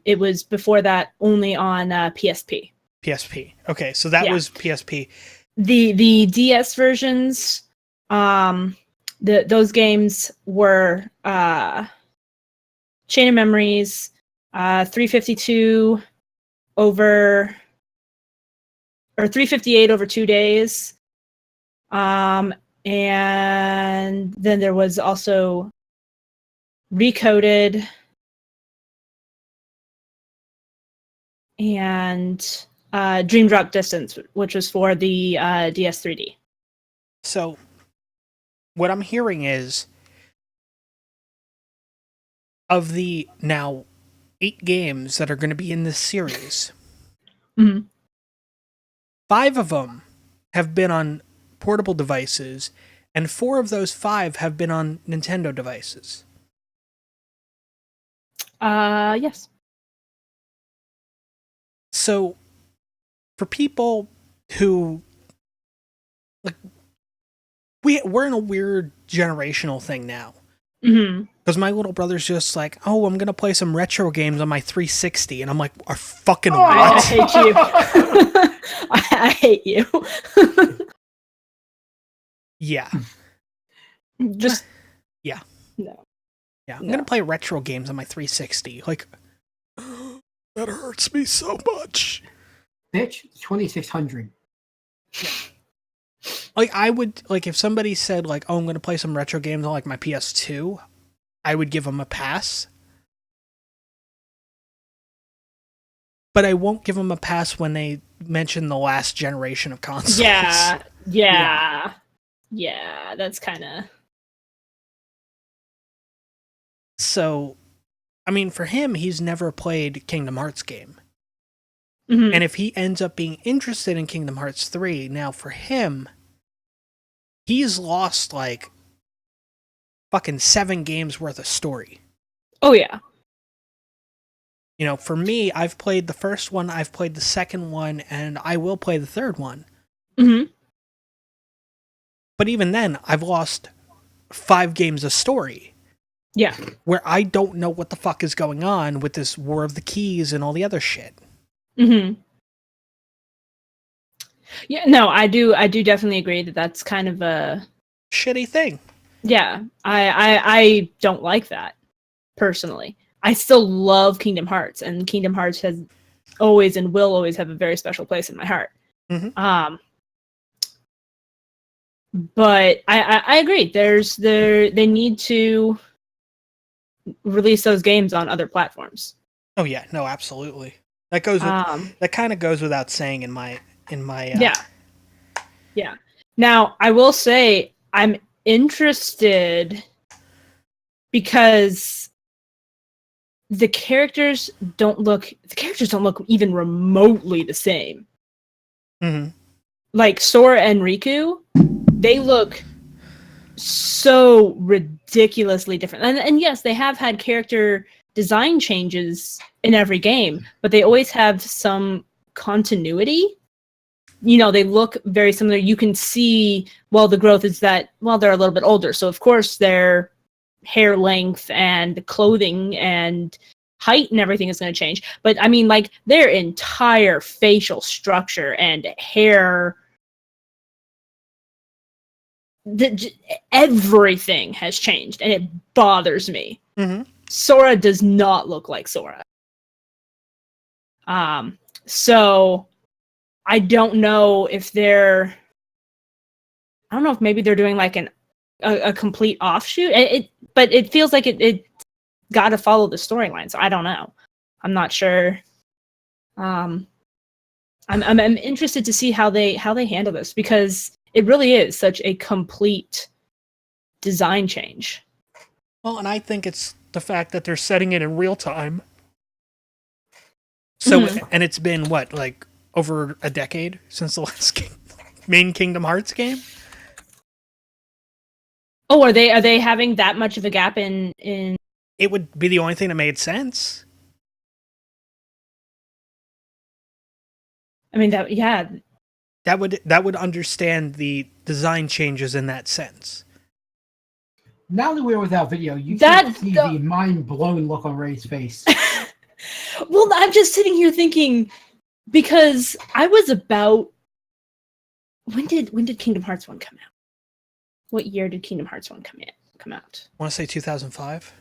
It was before that only on PSP. PSP. Okay, so that was PSP. the DS versions, those games were Chain of Memories, 352 over, or 358 over 2 days. And then there was also Recoded and Dream Drop Distance, which was for the DS 3D. So, what I'm hearing is, of the now 8 games that are going to be in this series, Mhm. 5 of them have been on portable devices, and 4 of those 5 have been on Nintendo devices. Yes. So, for people who, like, we're in a weird generational thing now. Mm-hmm. Because my little brother's just like, oh, I'm going to play some retro games on my 360. And I'm like, are fucking I what? hate you. I hate you. Yeah. Just Yeah. no. Yeah. I'm No. going to play retro games on my 360. Like, that hurts me so much. Bitch, 2600. Like, I would, like, if somebody said, like, oh, I'm going to play some retro games on, like, my PS2, I would give them a pass. But I won't give them a pass when they mention the last generation of consoles. Yeah. That's kind of. So, I mean, for him, he's never played Kingdom Hearts game. Mm-hmm. And if he ends up being interested in Kingdom Hearts 3, now for him, he's lost, like, fucking 7 games worth of story. Oh, yeah. You know, for me, I've played the first one, I've played the second one, and I will play the third one. Mm-hmm. But even then, I've lost 5 games of story. Yeah. Where I don't know what the fuck is going on with this War of the Keys and all the other shit. Mm-hmm. Yeah, no, I do definitely agree that that's kind of a shitty thing. Yeah, I don't like that, personally. I still love Kingdom Hearts, and Kingdom Hearts has always and will always have a very special place in my heart. Mm-hmm. But I agree. They need to release those games on other platforms. Oh yeah, no, absolutely. That goes. That kind of goes without saying in my. Yeah. Now I will say I'm interested because the characters don't look even remotely the same. Mm-hmm. Like Sora and Riku, they look so ridiculously different. And yes, they have had character design changes in every game, but they always have some continuity. You know, they look very similar. You can see, well, the growth is that, well, they're a little bit older. So, of course, their hair length and clothing and height and everything is going to change. But, I mean, like, their entire facial structure and hair, everything has changed, and it bothers me. Mm-hmm. Sora does not look like Sora. So I don't know if I don't know if maybe they're doing like a complete offshoot. But it feels like it got to follow the storyline. So I don't know. I'm not sure. I'm interested to see how they handle this, because it really is such a complete design change. Well, and I think it's the fact that they're setting it in real time. So, and it's been what, like over a decade since the last main Kingdom Hearts game? Oh, are they having that much of a gap in? It would be the only thing that made sense. I mean, that would understand the design changes in that sense. Now that we're without video, you can see the mind-blown look on Ray's face. Well, I'm just sitting here thinking, because I was about when did Kingdom Hearts 1 come out? What year did Kingdom Hearts 1 come out? I want to say 2005.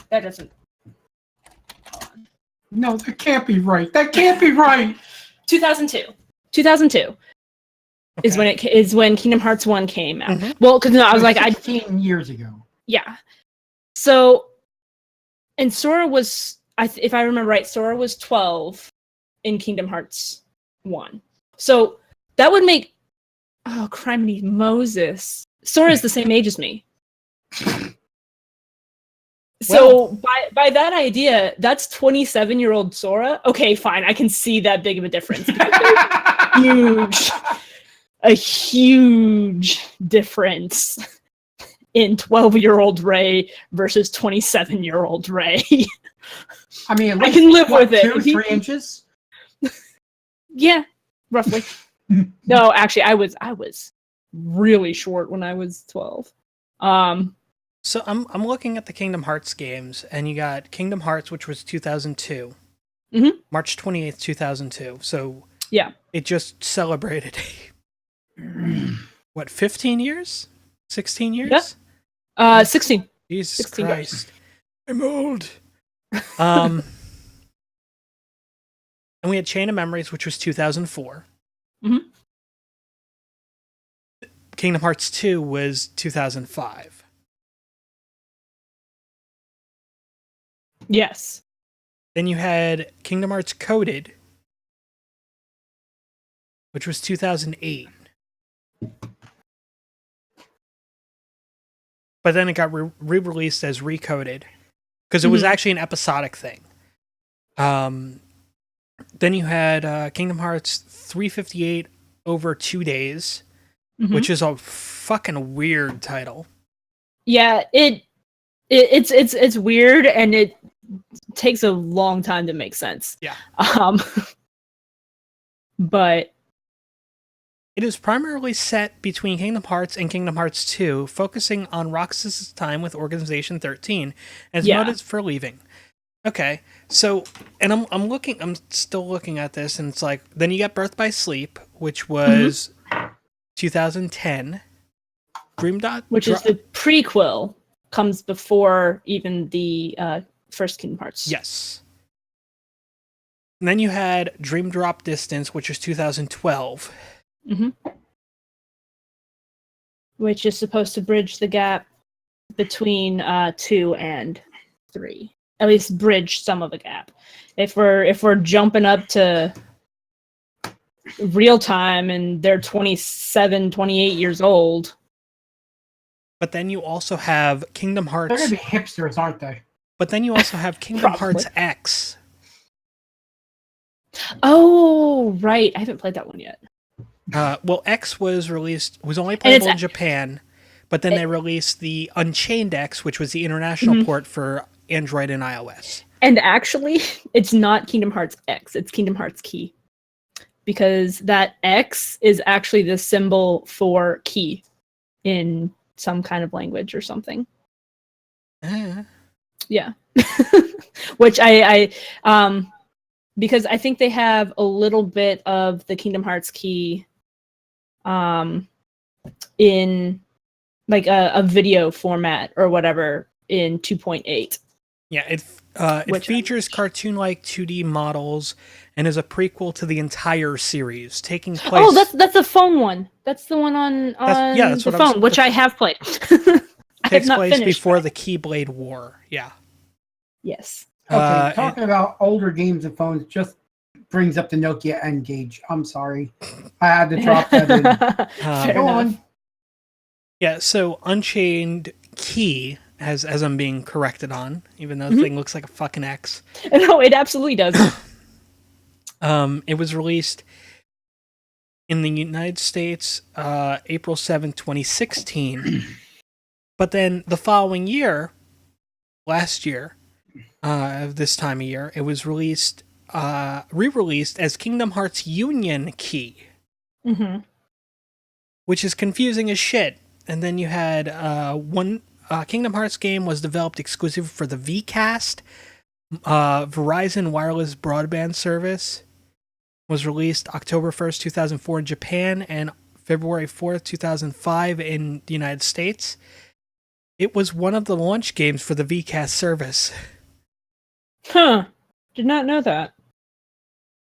That doesn't. No, that can't be right. That can't be right. 2002. 2002 is when Kingdom Hearts 1 came out. Mhm. Well, because I was like, 16 years ago. yeah. So, and Sora was, if I remember right, Sora was 12 in Kingdom Hearts 1. So that would make, oh, criminy Moses. Sora is the same age as me. So by that idea, that's 27-year-old Sora. Okay, fine. I can see that big of a difference. A huge difference in 12-year-old Ray versus 27-year-old Ray. I mean, I can live with it. 2-3 inches. Yeah, roughly. No, actually, I was really short when I was 12. So I'm looking at the Kingdom Hearts games, and you got Kingdom Hearts, which was 2002, March 28th, 2002. So yeah, it just celebrated what, 15 years, 16 years? Yeah. 16. Jesus 16 Christ, years. I'm old. And we had Chain of Memories, which was 2004. Kingdom Hearts 2 was 2005. Yes. Then you had Kingdom Hearts Coded, which was 2008. But then it got re-released as Recoded, because it was actually an episodic thing. Then you had Kingdom Hearts 358 over 2 days, which is a fucking weird title. Yeah, it's weird, and it takes a long time to make sense. Yeah. But it is primarily set between Kingdom Hearts and Kingdom Hearts 2, focusing on Roxas' time with Organization 13 and his motives for leaving. Okay, so, and I'm still looking at this, and it's like, then you got Birth by Sleep, which was 2010. Dream Dot, which is the prequel, comes before even the first Kingdom Hearts. Yes. And then you had Dream Drop Distance, which is 2012. Which is supposed to bridge the gap between 2 and 3. At least bridge some of the gap. If we're jumping up to real time and they're 27, 28 years old. But then you also have Kingdom Hearts. They're gonna be hipsters, aren't they? But then you also have Kingdom Hearts X. Oh, right. I haven't played that one yet. Well, X was only playable in Japan, but then they released the Unchained X, which was the international port for Android and iOS. And actually, it's not Kingdom Hearts X, it's Kingdom Hearts Key. Because that X is actually the symbol for key in some kind of language or something. Yeah. Which I because I think they have a little bit of the Kingdom Hearts Key in like a video format or whatever in 2.8. Yeah, it features cartoon-like 2D models and is a prequel to the entire series, taking place. Oh, that's the phone one. That's the one on that's the what phone, which I have played. Takes place before the Keyblade War. Yeah. Yes. Okay, talking about older games and phones just brings up the Nokia N-Gage. I'm sorry. I had to drop that in. Go on. Yeah, so Unchained Key, as I'm being corrected on, even though the thing looks like a fucking X. No, it absolutely does. It was released in the United States April 7th, 2016. But then the following year, last year, this time of year, it was released, re-released as Kingdom Hearts Union Key. Which is confusing as shit. And then you had one Kingdom Hearts game was developed exclusively for the Vcast, Verizon wireless broadband service was released October 1st, 2004 in Japan and February 4th, 2005 in the United States. It was one of the launch games for the VCast service. Huh. Did not know that.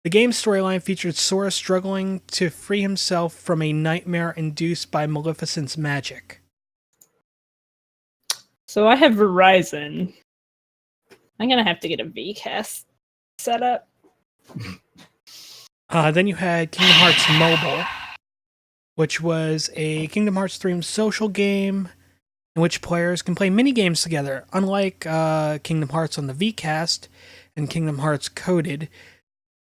The game's storyline featured Sora struggling to free himself from a nightmare induced by Maleficent's magic. So I have Verizon. I'm gonna have to get a VCast set up. Then you had Kingdom Hearts Mobile, which was a Kingdom Hearts themed social game in which players can play mini games together. Unlike Kingdom Hearts on the VCast and Kingdom Hearts Coded,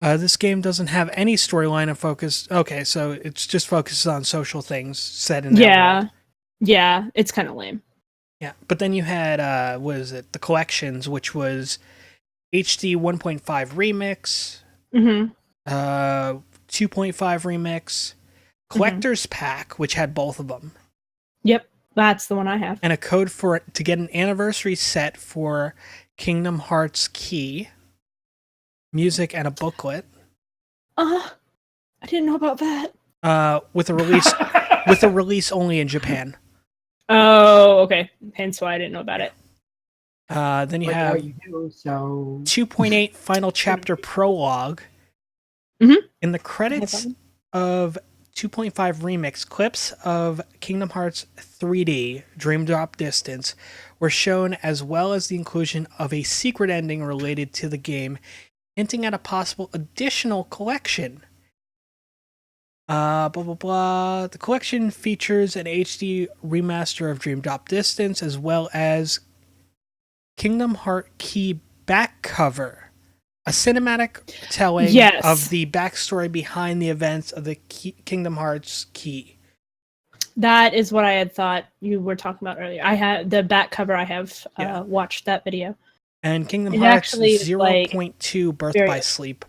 this game doesn't have any storyline and focus. Okay, so it's just focuses on social things set in that world. Yeah, it's kind of lame. Yeah, but then you had the collections, which was HD 1.5 remix, Mm-hmm. 2.5 remix, collector's pack, which had both of them, Yep, that's the one I have. and a code to get an anniversary set for Kingdom Hearts Key, music, and a booklet. I didn't know about that. With a release only in Japan. Oh, okay. Hence why I didn't know about it. Then you have 2.8 final chapter prologue. Mhm. In the credits of 2.5 remix, clips of Kingdom Hearts 3D Dream Drop Distance were shown, as well as the inclusion of a secret ending related to the game, hinting at a possible additional collection. Blah, blah, blah. The collection features an HD remaster of Dream Drop Distance, as well as Kingdom Heart Key back cover, a cinematic telling of the backstory behind the events of the Kingdom Hearts Key. That is what I had thought you were talking about earlier. I had the back cover. I have watched that video. And Kingdom Hearts 0.2 Birth by Sleep,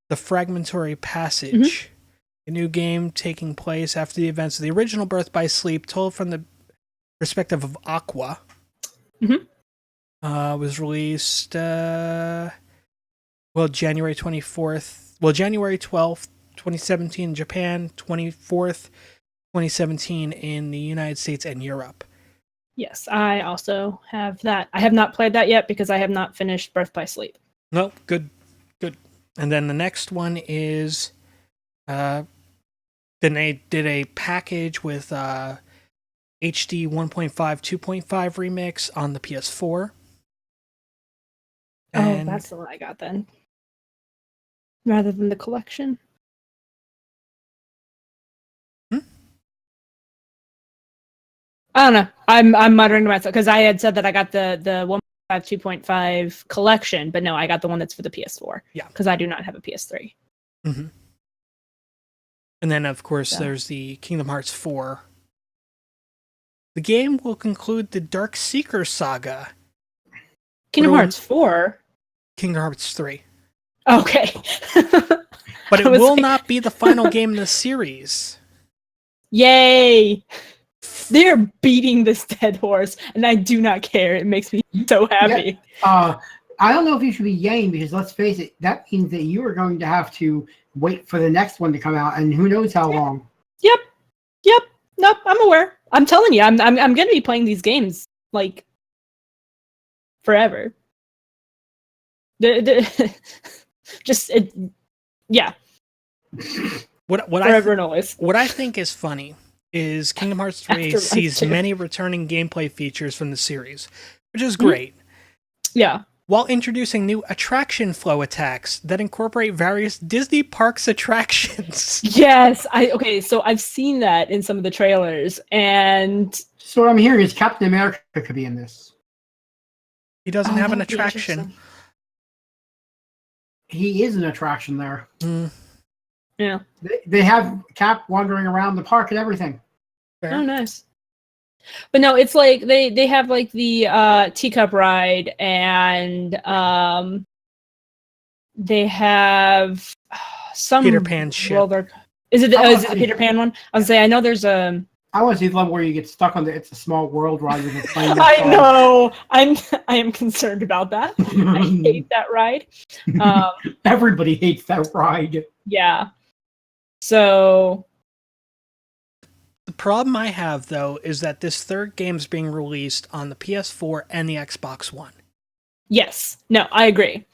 the fragmentary passage. A new game taking place after the events of the original Birth by Sleep, told from the perspective of Aqua. Was released January 24th. Well, January 12th, 2017 in Japan, 24th, 2017 in the United States and Europe. Yes, I also have that. I have not played that yet because I have not finished Birth by Sleep. No, good. And then the next one is then they did a package with HD 1.5, 2.5 remix on the PS4. Oh, that's the one I got then. Rather than the collection. I don't know. I'm muttering to myself because I had said that I got the 1.5, 2.5 collection, but no, I got the one that's for the PS4. Yeah. Because I do not have a PS3. Mm-hmm. And then, of course, there's the Kingdom Hearts 4. The game will conclude the Dark Seeker saga. Kingdom Hearts 4? Kingdom Hearts 3. Okay. But it will not be the final game in the series. Yay! They're beating this dead horse, and I do not care. It makes me so happy. Yeah. I don't know if you should be yaying, because let's face it, that means that you are going to have to wait for the next one to come out, and who knows how long. Yep. Nope, I'm aware. I'm telling you, I'm going to be playing these games, like, forever. Yeah. Forever and always. What I think is funny is Kingdom Hearts 3 sees many returning gameplay features from the series, which is great. Yeah. While introducing new attraction flow attacks that incorporate various Disney parks attractions. Yes. So I've seen that in some of the trailers, and so what I'm hearing is Captain America could be in this. He doesn't have an attraction. He is an attraction there. Yeah. They have Cap wandering around the park and everything. Fair. Oh, nice. But no, it's like they have like the teacup ride, and they have some Peter Pan ship. Is it the Peter Pan one? I was gonna say I know there's a I want to see the level where you get stuck on the "It's a Small World" ride with a plane. I know. I am concerned about that. I hate that ride. Everybody hates that ride. Yeah. So The problem I have, though, is that this third game's being released on the PS4 and the Xbox One. yes. No, I agree.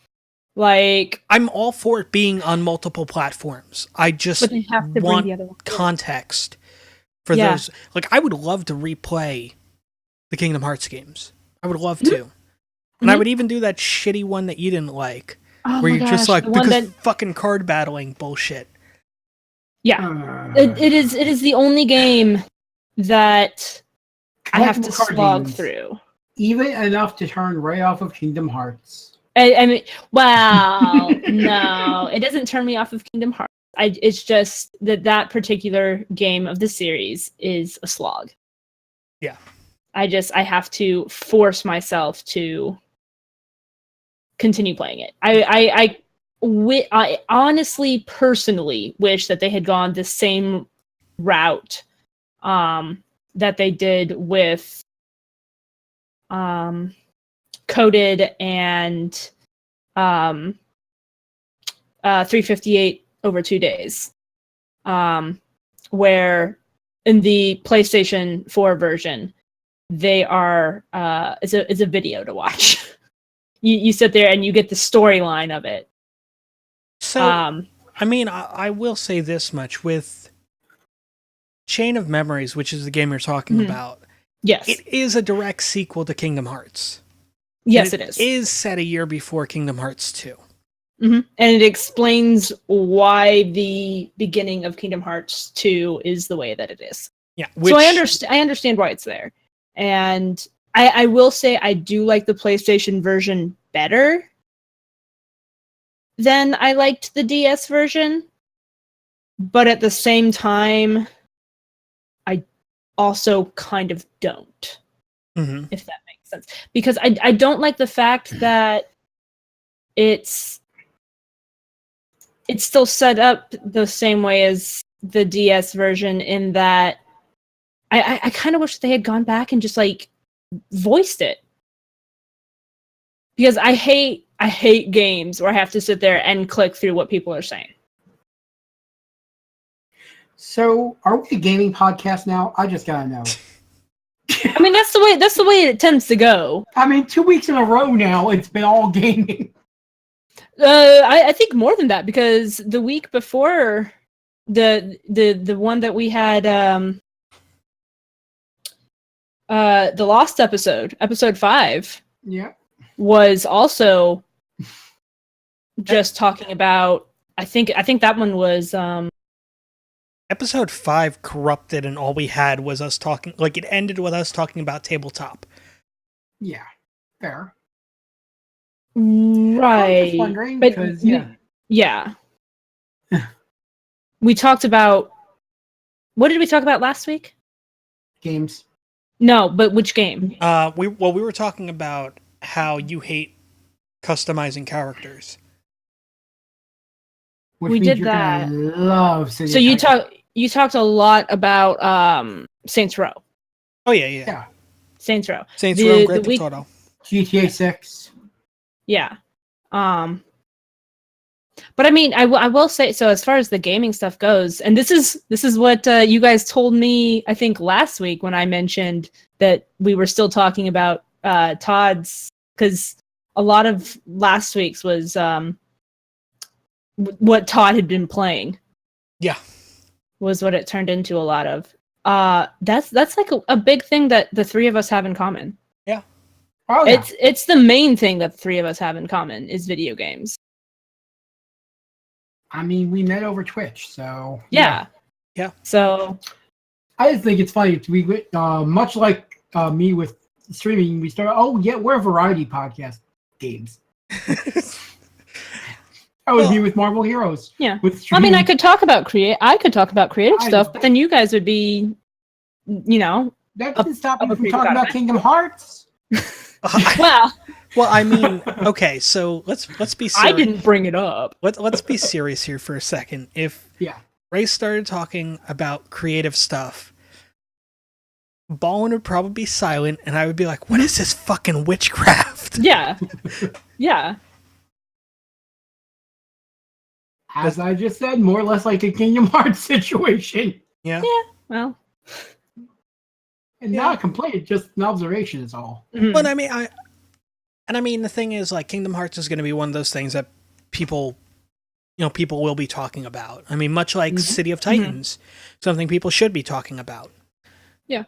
Like, I'm all for it being on multiple platforms. I just but they have to bring want the other one. context for Yeah. those. Like, I would love to replay the Kingdom Hearts games. I would love to. And I would even do that shitty one that you didn't like, Oh where my you're just gosh, like, the one because that fucking card battling bullshit. yeah. It is the only game that I have to Collectible card slog games. through. Even enough to turn Ray off of Kingdom Hearts. I mean, wow, no, it doesn't turn me off of Kingdom Hearts. It's just that particular game of the series is a slog. Yeah. I have to force myself to continue playing it. I honestly, personally wish that they had gone the same route that they did with Coded and 358 over 2 days, where in the PlayStation 4 version they are it's a video to watch. you sit there and you get the storyline of it. So, I mean, I will say this much. With Chain of Memories, which is the game you're talking about, Yes. it is a direct sequel to Kingdom Hearts. Yes, And it is. It is set a year before Kingdom Hearts 2. And it explains why the beginning of Kingdom Hearts 2 is the way that it is. Yeah. So I understand why it's there. And I will say I do like the PlayStation version better than I liked the DS version. But at the same time, I also kind of don't. Mm-hmm. If that makes sense. Because I don't like the fact that it's still set up the same way as the DS version, in that I kind of wish they had gone back and just like voiced it. Because I hate games where I have to sit there and click through what people are saying. So, are we a gaming podcast now? I just gotta know. I mean, that's the way it tends to go. I mean, 2 weeks in a row now, it's been all gaming. I think more than that, because the week before the one that we had the Lost episode 5, Yeah. was also just talking about, I think that one was Episode 5 corrupted, and all we had was us talking. Like, it ended with us talking about tabletop. Yeah. Fair. right. I'm just wondering, But because, yeah. We talked about, what did we talk about last week? games. No, but which game? We were talking about how you hate customizing characters. Which We means did you're gonna that. love City So of Titan. you talked a lot about Saints Row. Oh yeah. Yeah. Saints Row. Saints The- Row, the Grand week- Theft Auto. GTA 6. Yeah. But I mean, I will say, so as far as the gaming stuff goes, and this is what you guys told me, I think last week, when I mentioned that we were still talking about Todd's, because a lot of last week's was what Todd had been playing. Yeah. Was what it turned into a lot of. That's like a big thing that the three of us have in common. Oh, yeah. It's the main thing that the three of us have in common is video games. I mean, we met over Twitch, so... Yeah. Yeah. So I just think it's funny. We much like me with streaming, we started, oh, yeah, we're a variety podcast. Games. I would be with Marvel Heroes. Yeah. With I streaming. mean, I could talk about creative I stuff, know. but then you guys would be, That doesn't stop you other from people talking got about it. Kingdom Hearts. well, Well, I mean, okay, so let's be serious. I didn't bring it up. Let's be serious here for a second. If Yeah. Ray started talking about creative stuff, Balen would probably be silent, and I would be like, "What is this fucking witchcraft?" Yeah. Yeah. As I just said, more or less like a Kingdom Hearts situation. Yeah. Well. And not a complaint, just an observation is all. Mhm. But I mean, the thing is, like, Kingdom Hearts is going to be one of those things that people will be talking about. I mean, much like City of Titans, something people should be talking about. Yeah.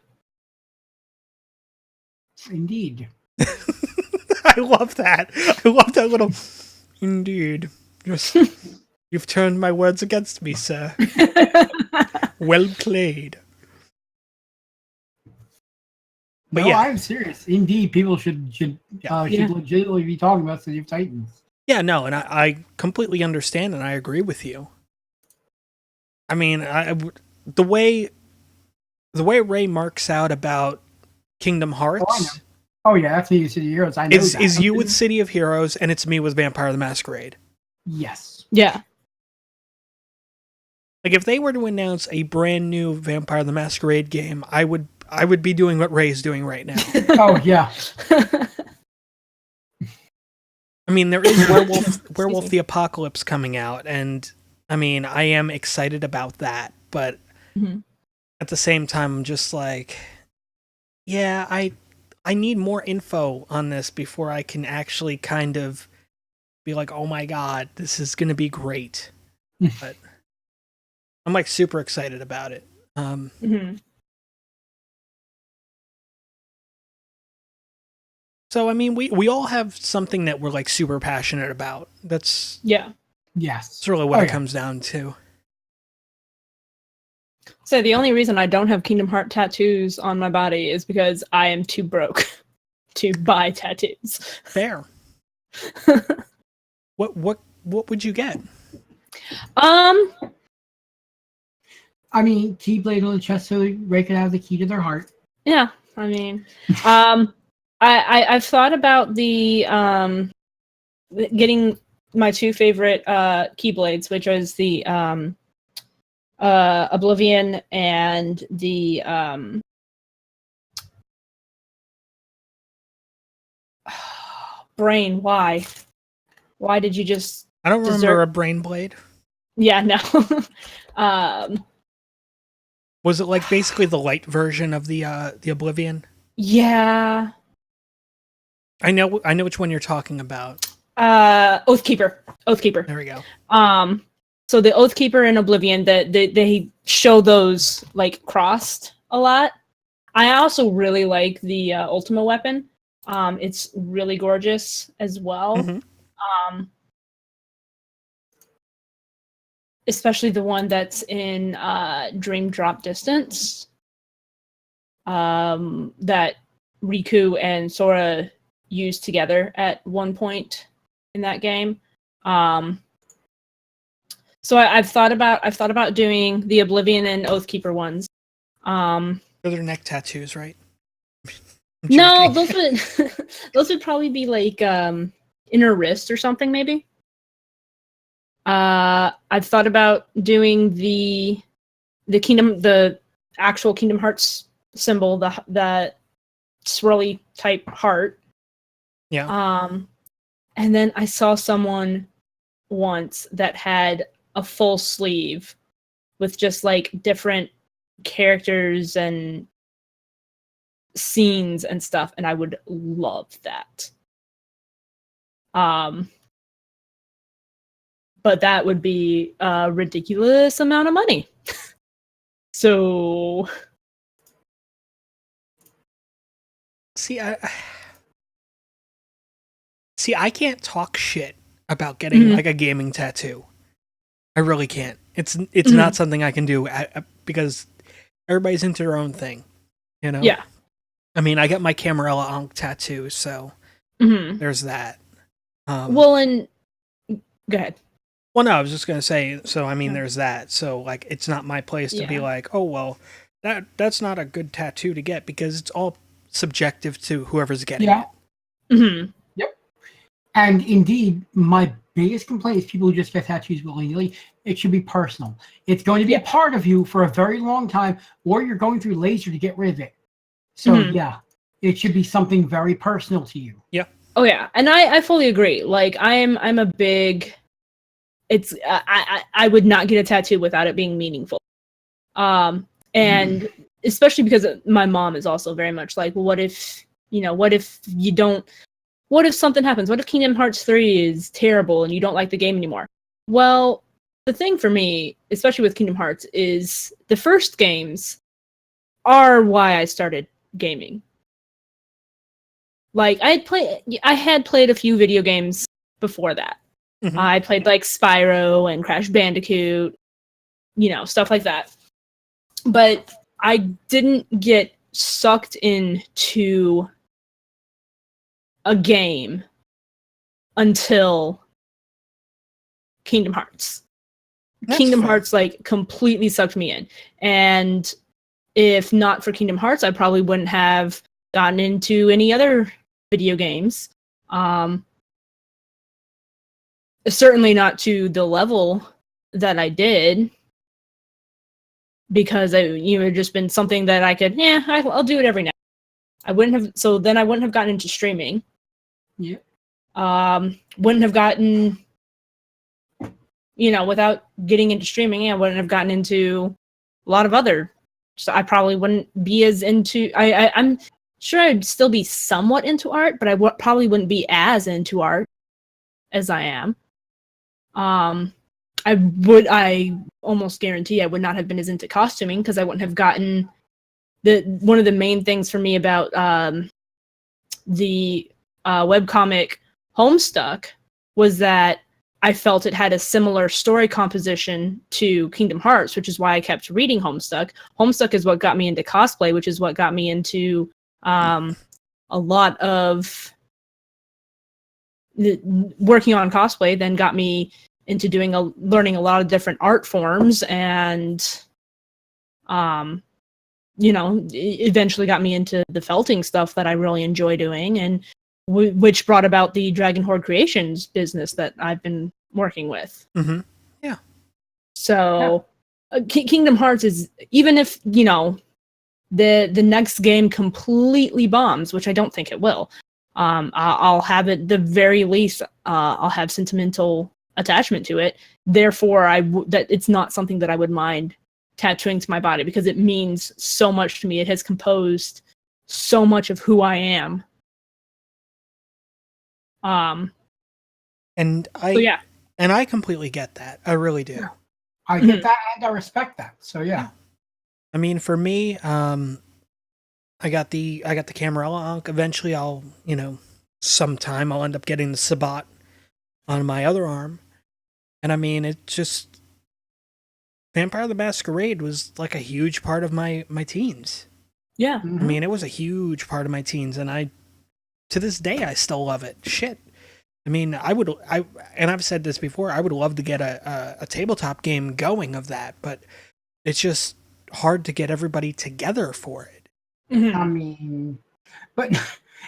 Indeed. I love that. I love that little. Indeed. You've turned my words against me, sir. Well played. But No, yeah. I'm serious. Indeed, people should legitimately be talking about City of Titans. Yeah, no, and I completely understand and I agree with you. I mean, the way Ray marks out about Kingdom Hearts Oh yeah, that's me with City of Heroes. I know that. is you with City of Heroes, and it's me with Vampire the Masquerade. Yes. Yeah. Like, if they were to announce a brand new Vampire the Masquerade game, I would be doing what Ray is doing right now. Oh yeah. I mean, there is Werewolf the Apocalypse coming out, and I mean, I am excited about that, but at the same time, I'm just like, yeah, I need more info on this before I can actually kind of be like, oh my god, this is going to be great. But I'm like super excited about it. So I mean, we all have something that we're like super passionate about. That's Yeah. Yes. That's really what it comes down to. So the only reason I don't have Kingdom Heart tattoos on my body is because I am too broke to buy tattoos. Fair. What would you get? Um, I mean, Keyblade on the chest so Ray can have the key to their heart. Yeah, I mean, I've thought about the getting my two favorite Keyblades, which is the Oblivion and the Brain. Why did you just? I don't remember a Brain Blade. Yeah, no. Was it like basically the light version of the Oblivion? Yeah. I know which one you're talking about. Oathkeeper. There we go. So the Oathkeeper and Oblivion, they show those like crossed a lot. I also really like the Ultima weapon. It's really gorgeous as well. Especially the one that's in Dream Drop Distance. That Riku and Sora used together at one point in that game. So I've thought about doing the Oblivion and Oathkeeper ones. They're neck tattoos, right? No, those would probably be like inner wrist or something, maybe. I've thought about doing the actual Kingdom Hearts symbol, the swirly type heart. Yeah. And then I saw someone once that had a full sleeve with just like different characters and scenes and stuff, and I would love that. But that would be a ridiculous amount of money. So I can't talk shit about getting like a gaming tattoo. I really can't. It's not something I can do because everybody's into their own thing, you know? Yeah. I mean, I got my Camarilla Ankh tattoo, so there's that. Well, and go ahead. Well, no, I was just gonna say. So, I mean, there's that. So, like, it's not my place to be like, oh, well, that's not a good tattoo to get because it's all subjective to whoever's getting it. Yep. And indeed, my biggest complaint is people who just get tattoos willy-nilly. It should be personal. It's going to be a part of you for a very long time, or you're going through laser to get rid of it. So Mhm. yeah, it should be something very personal to you. Oh yeah, and I fully agree. Like I'm a big. It's I would not get a tattoo without it being meaningful. And especially because my mom is also very much like, well, what if you don't? What if something happens? What if Kingdom Hearts 3 is terrible and you don't like the game anymore? Well, the thing for me, especially with Kingdom Hearts, is the first games are why I started gaming. Like I had played a few video games before that. Mhm. I played like Spyro and Crash Bandicoot, stuff like that. But I didn't get sucked into a game until Kingdom Hearts. That's Kingdom fair. Hearts like completely sucked me in. And if not for Kingdom Hearts, I probably wouldn't have gotten into any other video games. Certainly not to the level that I did, because it just been something that I could, I'll do it every now. I wouldn't have gotten into streaming. Yeah. Wouldn't have gotten, without getting into streaming, I wouldn't have gotten into a lot of other. So I probably wouldn't be as into. I'm sure I'd still be somewhat into art, but I probably wouldn't be as into art as I am. I almost guarantee I would not have been as into costuming, because I wouldn't have gotten one of the main things for me about the webcomic Homestuck was that I felt it had a similar story composition to Kingdom Hearts, which is why I kept reading Homestuck. Homestuck is what got me into cosplay, which is what got me into a lot of working on cosplay, then got me into learning a lot of different art forms, and eventually got me into the felting stuff that I really enjoy doing, and which brought about the Dragon Horde Creations business that I've been working with. Mm-hmm. Yeah. So Kingdom Hearts is, even if the next game completely bombs, which I don't think it will, I'll have at the very least I'll have sentimental attachment to it. Therefore, that it's not something that I would mind tattooing to my body, because it means so much to me. It has composed so much of who I am. And I completely get that. I really do. Yeah. I get that, and I respect that. So yeah. I mean, for me, I got the Camarilla Ankh. Eventually, sometime I'll end up getting the Sabat on my other arm. And I mean, it just, Vampire the Masquerade was like a huge part of my teens. Yeah. Mm-hmm. I mean, it was a huge part of my teens, and to this day, I still love it. Shit. I mean, and I've said this before, I would love to get a tabletop game going of that, but it's just hard to get everybody together for it. Mm-hmm. I mean, but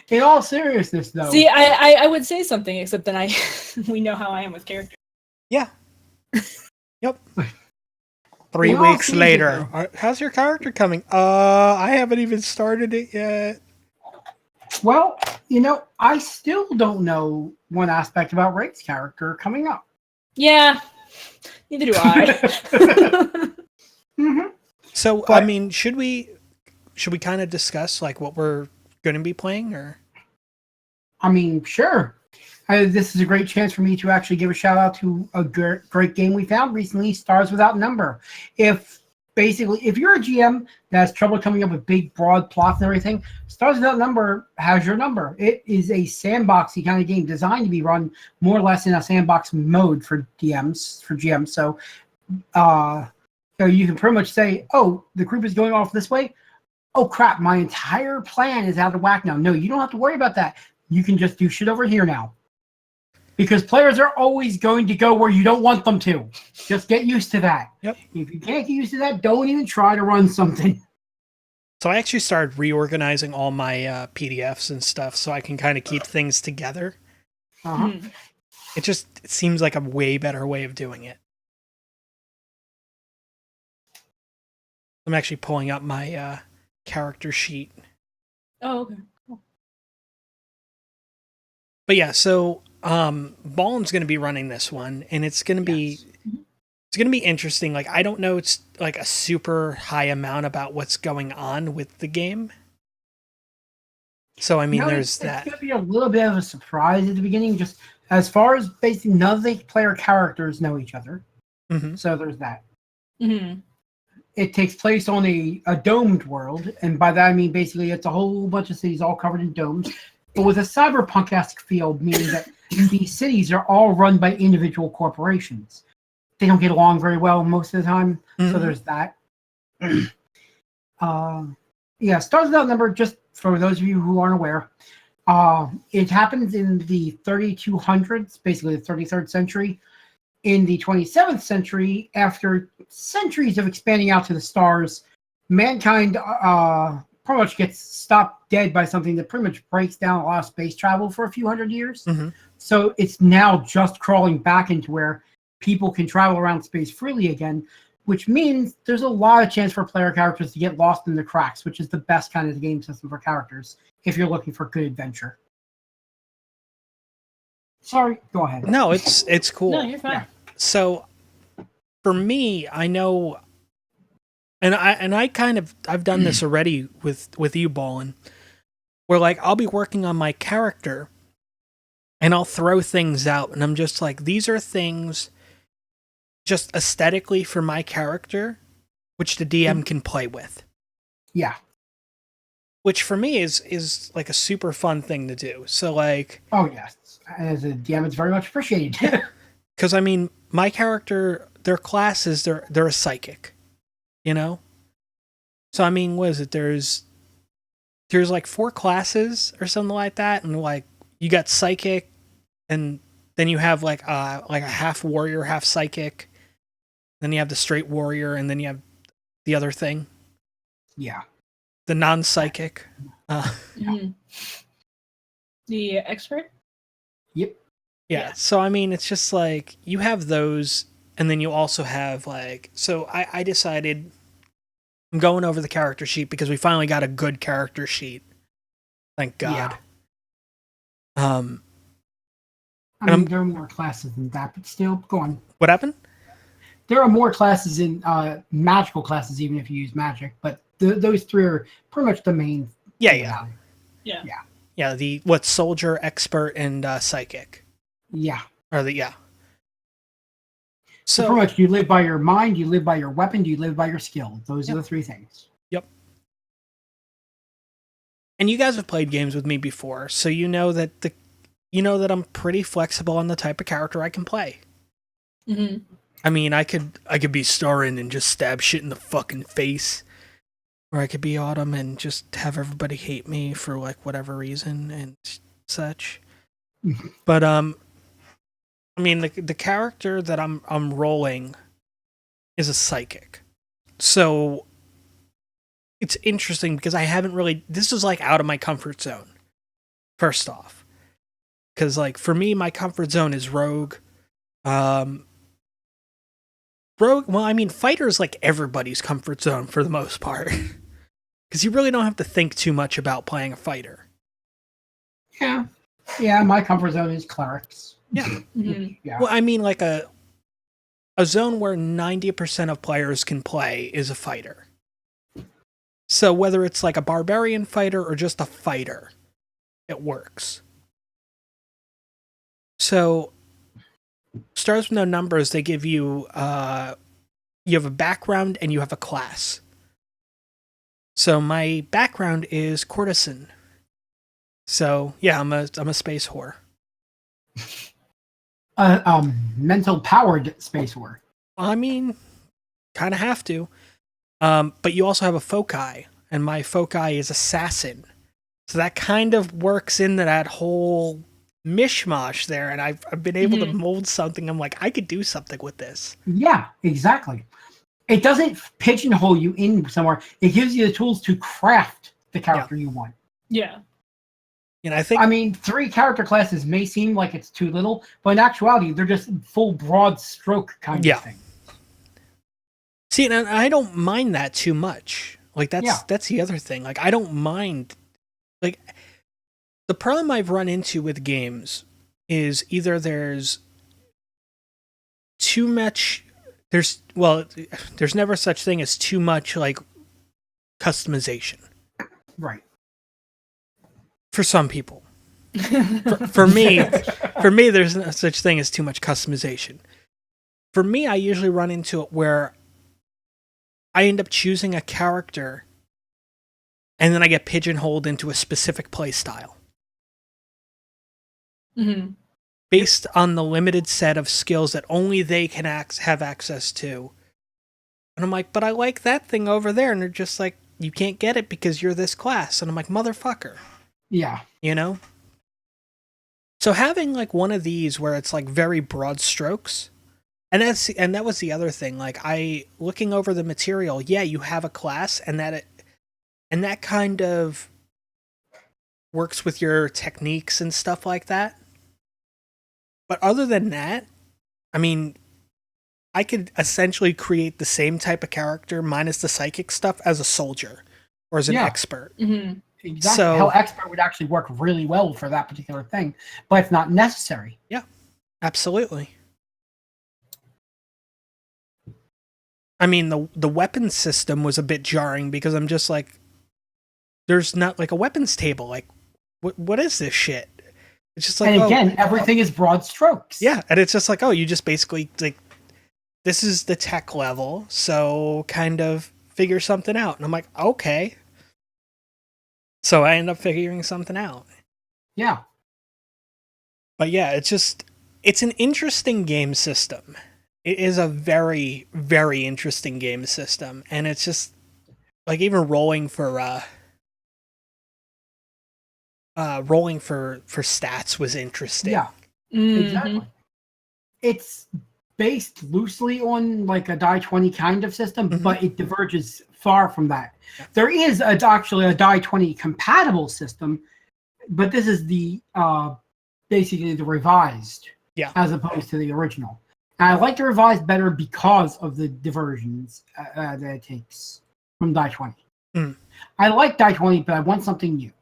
in all seriousness, though. See, I would say something, except that we know how I am with characters. Yeah. Yep. 3 weeks later. How's your character coming? I haven't even started it yet. Well, I still don't know one aspect about Ray's character coming up. Yeah, neither do I. Mm-hmm. So, I mean, should we kind of discuss like what we're going to be playing, or? I mean, sure. This is a great chance for me to actually give a shout out to a great game we found recently, Stars Without Number. If you're a GM that has trouble coming up with big, broad plots and everything, Stars Without Number has your number. It is a sandboxy kind of game designed to be run more or less in a sandbox mode for GMs. So you can pretty much say, oh, the group is going off this way. Oh, crap, my entire plan is out of whack now. No, you don't have to worry about that. You can just do shit over here now. Because players are always going to go where you don't want them to. Just get used to that. Yep. If you can't get used to that, don't even try to run something. So I actually started reorganizing all my PDFs and stuff so I can kind of keep things together. Uh-huh. It seems like a way better way of doing it. I'm actually pulling up my character sheet Oh, okay. But yeah, so Balen's going to be running this one, and it's going to be it's going to be interesting. Like, I don't know, it's like a super high amount about what's going on with the game. So I mean, there's that. It's going to be a little bit of a surprise at the beginning, just as far as basically none of the player characters know each other. Mm-hmm. So there's that. Mm-hmm. It takes place on a domed world, and by that I mean basically it's a whole bunch of cities all covered in domes, but with a cyberpunk-esque feel, meaning that these cities are all run by individual corporations. They don't get along very well most of the time, so there's that. Yeah, Stars Without Number, just for those of you who aren't aware, it happens in the 3200s, basically the 33rd century. In the 27th century, after centuries of expanding out to the stars, mankind pretty much gets stopped dead by something that pretty much breaks down a lot of space travel for a few hundred years. So it's now just crawling back into where people can travel around space freely again, which means there's a lot of chance for player characters to get lost in the cracks, which is the best kind of game system for characters if you're looking for good adventure. Sorry, go ahead. No, it's cool. No, you're fine. Yeah. So for me, I know, and I've done this already with you, Balen, where like I'll be working on my character and I'll throw things out and I'm just like, these are things just aesthetically for my character, which the DM can play with. Yeah. Which for me is like a super fun thing to do. So like, oh yes, as a DM, it's very much appreciated. Because I mean, my character, their class is they're a psychic, you know. So I mean, what is it? There's like 4 classes or something like that, and like you got psychic, and then you have like a half warrior, half psychic. Then you have the straight warrior, and then you have the other thing. Yeah. The non-psychic. The expert? Yep. Yeah. So, I mean, it's just like you have those, and then you also have like, so I decided I'm going over the character sheet because we finally got a good character sheet. Thank God. Yeah. I mean, there are more classes than that, but still, go on. What happened? There are more classes in magical classes, even if you use magic, but those 3 are pretty much the main. Yeah. Yeah. The soldier, expert, and psychic. Yeah. Or yeah. So pretty much, you live by your mind, you live by your weapon, you live by your skill. Those are the 3 things. Yep. And you guys have played games with me before, so you know that I'm pretty flexible on the type of character I can play. Mm-hmm. I mean, I could be Starin and just stab shit in the fucking face. Or I could be Autumn and just have everybody hate me for like whatever reason and such. But I mean the character that I'm rolling is a psychic. So it's interesting because I haven't really, this is like out of my comfort zone. First off. Cuz like for me my comfort zone is rogue. Well, I mean, fighter is like everybody's comfort zone for the most part. Because you really don't have to think too much about playing a fighter. Yeah. Yeah, my comfort zone is clerics. Yeah. Mm-hmm. Yeah. Well, I mean, like a zone where 90% of players can play is a fighter. So whether it's like a barbarian fighter or just a fighter, it works. So Stars with No Numbers, they give you you have a background and you have a class. So my background is courtesan. So yeah, I'm a space whore. Mental powered space whore. I mean, kind of have to. But you also have a foci, and my foci is assassin. So that kind of works into that whole mishmash there, and I've been able to mold something. I'm like, I could do something with this. Yeah, exactly. It doesn't pigeonhole you in somewhere. It gives you the tools to craft the character you want. Yeah. And I think, I mean, 3 character classes may seem like it's too little, but in actuality, they're just full broad stroke kind of thing. See, and I don't mind that too much. Like that's the other thing. Like I don't mind like the problem I've run into with games is either there's too much there's never such thing as too much like customization Right. for some people. For me, there's no such thing as too much customization. For me, I usually run into it where I end up choosing a character and then I get pigeonholed into a specific play style. Mm-hmm. Based on the limited set of skills that only they can have access to. And I'm like, but I like that thing over there. And they're just like, you can't get it because you're this class. And I'm like, motherfucker. Yeah. You know? So having like one of these where it's like very broad strokes, and that was the other thing. Like looking over the material, yeah, you have a class and that kind of works with your techniques and stuff like that. But other than that, I mean, I could essentially create the same type of character minus the psychic stuff as a soldier or as an expert. Mm-hmm. Exactly. So, Hell, expert would actually work really well for that particular thing, but it's not necessary. Yeah, absolutely. I mean, the weapons system was a bit jarring because I'm just like, there's not like a weapons table. Like, what is this shit? It's just like, and again, everything is broad strokes. Yeah, and it's just like, oh, you just basically like, this is the tech level, so kind of figure something out. And I'm like, okay. So I end up figuring something out. Yeah. But yeah, it's an interesting game system. It is a very, very interesting game system. And it's just like even rolling for stats was interesting. Yeah. Mm-hmm. Exactly. It's based loosely on like a die 20 kind of system, but it diverges far from that. Yeah. There is actually a die 20 compatible system, but this is the basically the revised, as opposed to the original. And I like the revised better because of the diversions that it takes from die 20. I like die 20, but I want something new.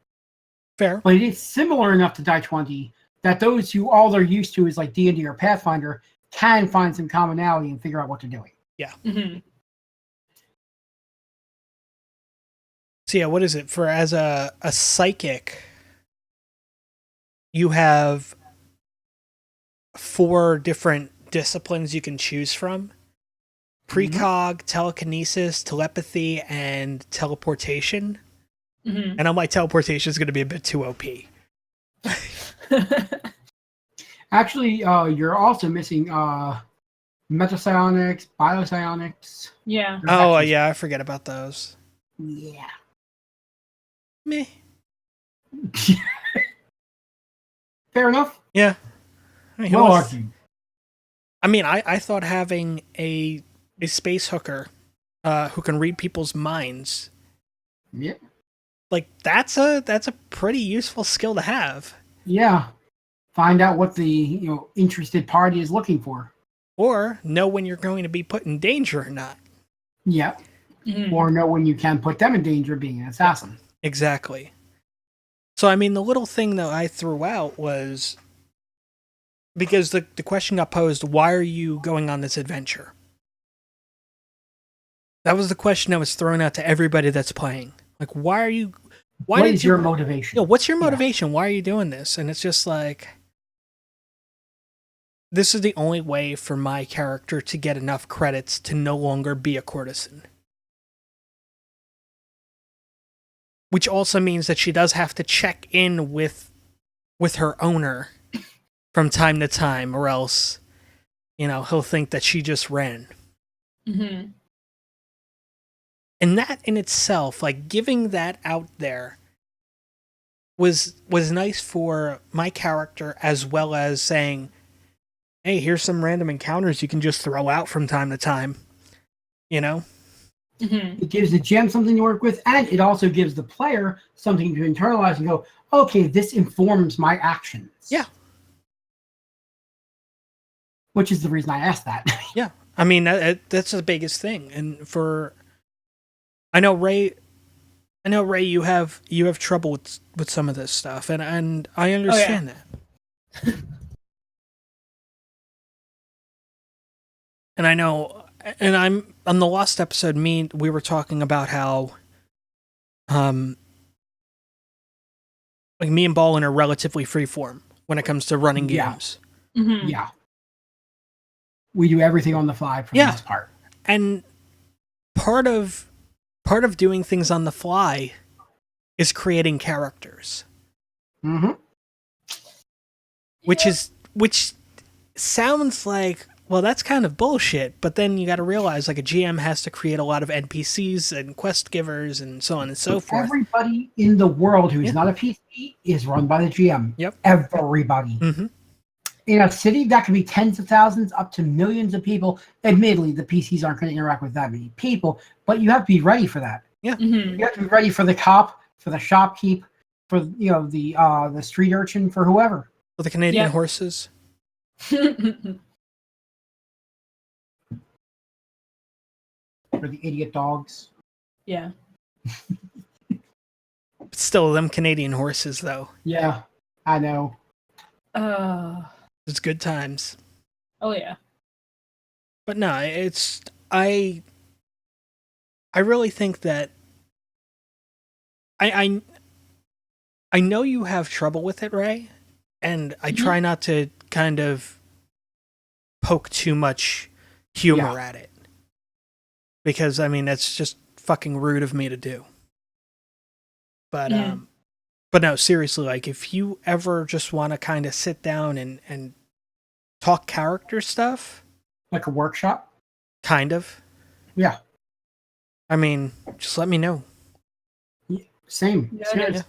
Fair. But it is similar enough to die 20 that those who all they're used to is like D&D or Pathfinder can find some commonality and figure out what they're doing. Yeah. Mm-hmm. So yeah, what is it? For as a psychic, you have 4 different disciplines you can choose from. Precog, telekinesis, telepathy, and teleportation. Mm-hmm. And I'm like, teleportation is going to be a bit too OP. Actually, you're also missing metapsionics, biopsionics. Yeah. Oh, yeah, I forget about those. Yeah. Meh. Fair enough. Yeah. I mean, well argued. I mean, I thought having a space hooker who can read people's minds. Yeah. Like that's a pretty useful skill to have. Yeah. Find out what the interested party is looking for. Or know when you're going to be put in danger or not. Yeah. Mm-hmm. Or know when you can put them in danger being an assassin. Exactly. So I mean the little thing that I threw out was because the question got posed, why are you going on this adventure? That was the question that was thrown out to everybody that's playing. Like, why is your motivation? What's your motivation? Yeah. Why are you doing this? And it's just like, this is the only way for my character to get enough credits to no longer be a courtesan. Which also means that she does have to check in with her owner from time to time, or else, he'll think that she just ran. Mm-hmm. And that in itself, like giving that out there was nice for my character, as well as saying, hey, here's some random encounters you can just throw out from time to time. Mm-hmm. It gives the GM something to work with, and it also gives the player something to internalize and go, okay, this informs my actions. Yeah. Which is the reason I asked that. Yeah. I mean, that's the biggest thing. And I know Ray I know, Ray, you have trouble with some of this stuff, and I understand that. And I know, and I'm on the last episode. We were talking about how, like me and Balen are relatively freeform when it comes to running games. Mm-hmm. Yeah. We do everything on the fly for the most part. And part of doing things on the fly is creating characters. Mm-hmm. Which sounds like, well, that's kind of bullshit, but then you got to realize, like, a GM has to create a lot of NPCs and quest givers and so on and so forth. Everybody in the world who's not a PC is run by the GM. Yep. Everybody. Mm-hmm. In a city that could be tens of thousands up to millions of people, admittedly, the PCs aren't going to interact with that many people, but you have to be ready for that. Yeah. Mm-hmm. You have to be ready for the cop, for the shopkeep, for the street urchin, for whoever. For the Canadian horses. For the idiot dogs. Yeah. Still, them Canadian horses, though. Yeah, I know. It's good times. Oh yeah. But no, I really think that I know you have trouble with it, Ray, and I try not to kind of poke too much humor at it. Because, I mean, that's just fucking rude of me to do. But, but no, seriously, like, if you ever just want to kind of sit down and talk character stuff. Like a workshop? Kind of. Yeah. I mean, just let me know. Same. Yeah.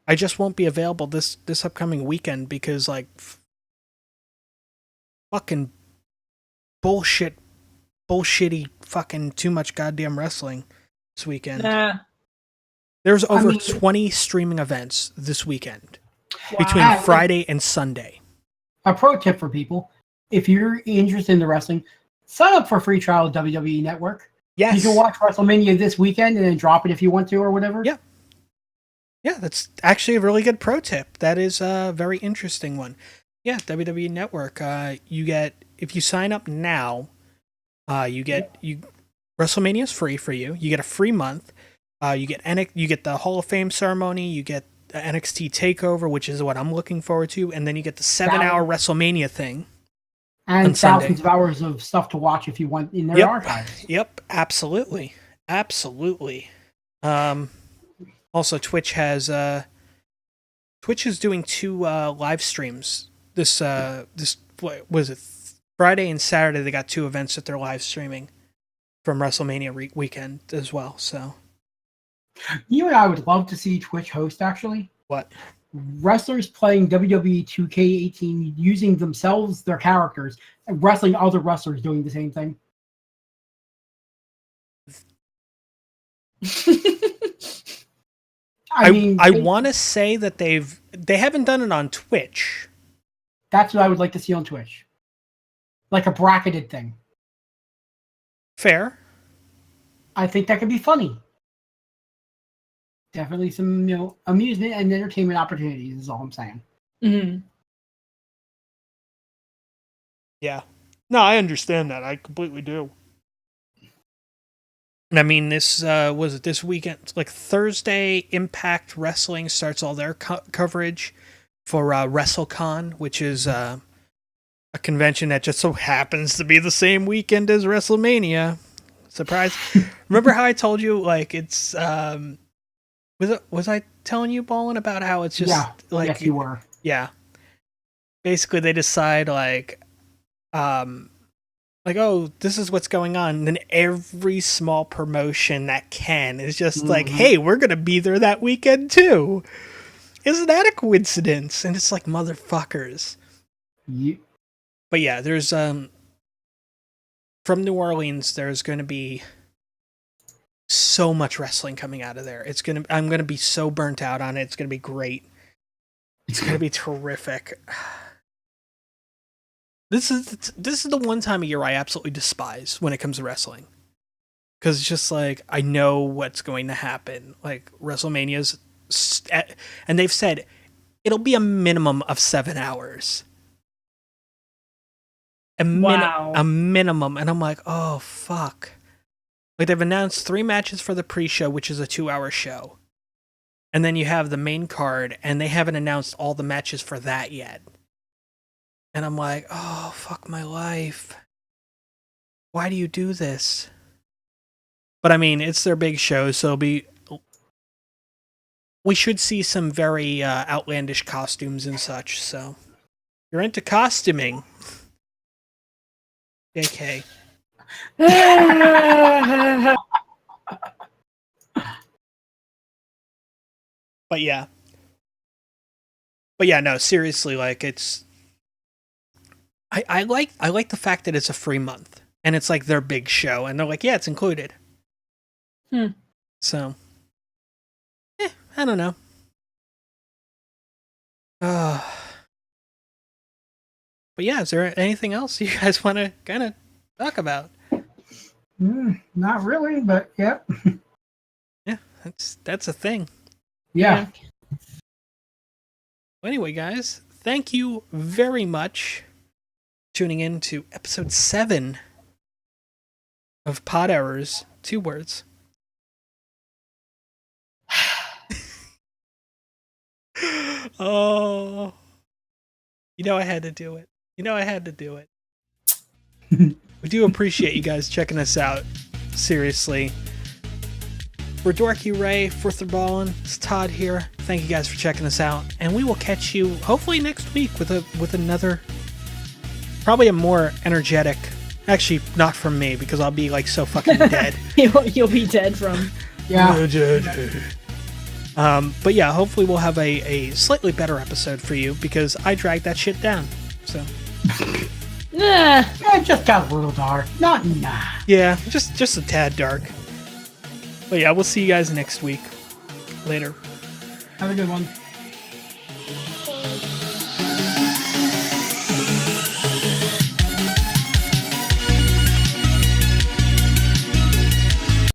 I just won't be available this upcoming weekend because, like, fucking bullshitty fucking too much goddamn wrestling this weekend. There's over 20 streaming events this weekend between Friday and Sunday. A pro tip for people: if you're interested in the wrestling, sign up for a free trial of WWE Network. Yes. You can watch WrestleMania this weekend and then drop it if you want to or whatever. Yeah. Yeah, that's actually a really good pro tip. That is a very interesting one. Yeah, WWE Network. If you sign up now, WrestleMania is free for you. You get a free month. You get the Hall of Fame ceremony. You get the NXT Takeover, which is what I'm looking forward to, and then you get the 7-hour WrestleMania thing. And thousands of hours of stuff to watch if you want in their archives. Yep, absolutely. Also, Twitch is doing 2 live streams. This what was it? Friday and Saturday they got 2 events that they're live streaming from WrestleMania weekend as well. So, you and I would love to see Twitch host actually. What? Wrestlers playing WWE 2K18 using themselves, their characters, and wrestling other wrestlers doing the same thing. I want to say that they haven't done it on Twitch. That's what I would like to see on Twitch. Like a bracketed thing. Fair. I think that could be funny. Definitely some, amusement and entertainment opportunities is all I'm saying. Mm-hmm. Yeah. No, I understand that. I completely do. I mean, this was it this weekend? Like Thursday, Impact Wrestling starts all their coverage for WrestleCon, which is a convention that just so happens to be the same weekend as WrestleMania. Surprise! Remember how I told you, like, it's was I telling you, Balen, about how it's just like yes, you were. Yeah. Basically, they decide like, oh, this is what's going on. And then every small promotion that can is just like, hey, we're going to be there that weekend too. Isn't that a coincidence? And it's like, motherfuckers. Yeah. But yeah, there's, from New Orleans, there's going to be so much wrestling coming out of there. I'm going to be so burnt out on it. It's going to be great. It's going to be terrific. This is the one time of year I absolutely despise when it comes to wrestling. Because it's just like, I know what's going to happen. Like, WrestleMania's... and they've said it'll be a minimum of 7 hours. Wow. A minimum. And I'm like, oh, fuck. Like, they've announced 3 matches for the pre-show, which is a 2-hour show. And then you have the main card, and they haven't announced all the matches for that yet. And I'm like, oh, fuck my life. Why do you do this? But I mean, it's their big show, so we should see some very outlandish costumes and such, so. If you're into costuming. JK. But yeah. No, seriously, like, it's... I like the fact that it's a free month, and it's like their big show, and they're like, yeah, it's included. So, I don't know. But yeah, is there anything else you guys want to kind of talk about? Not really, but yeah. Yeah, that's a thing. Yeah. Well, anyway, guys, thank you very much for tuning in to episode 7 of Pod Errors, 2 words. Oh, I had to do it. We do appreciate you guys checking us out. Seriously. For DorkyRae, for Thrabalen, it's Todd here. Thank you guys for checking us out, and we will catch you hopefully next week with another, probably a more energetic. Actually, not from me, because I'll be like so fucking dead. You'll be dead from. Yeah. But yeah, hopefully we'll have a slightly better episode for you, because I dragged that shit down. So. It just got a little dark. Nah. Yeah, just a tad dark. But yeah, we'll see you guys next week. Later. Have a good one.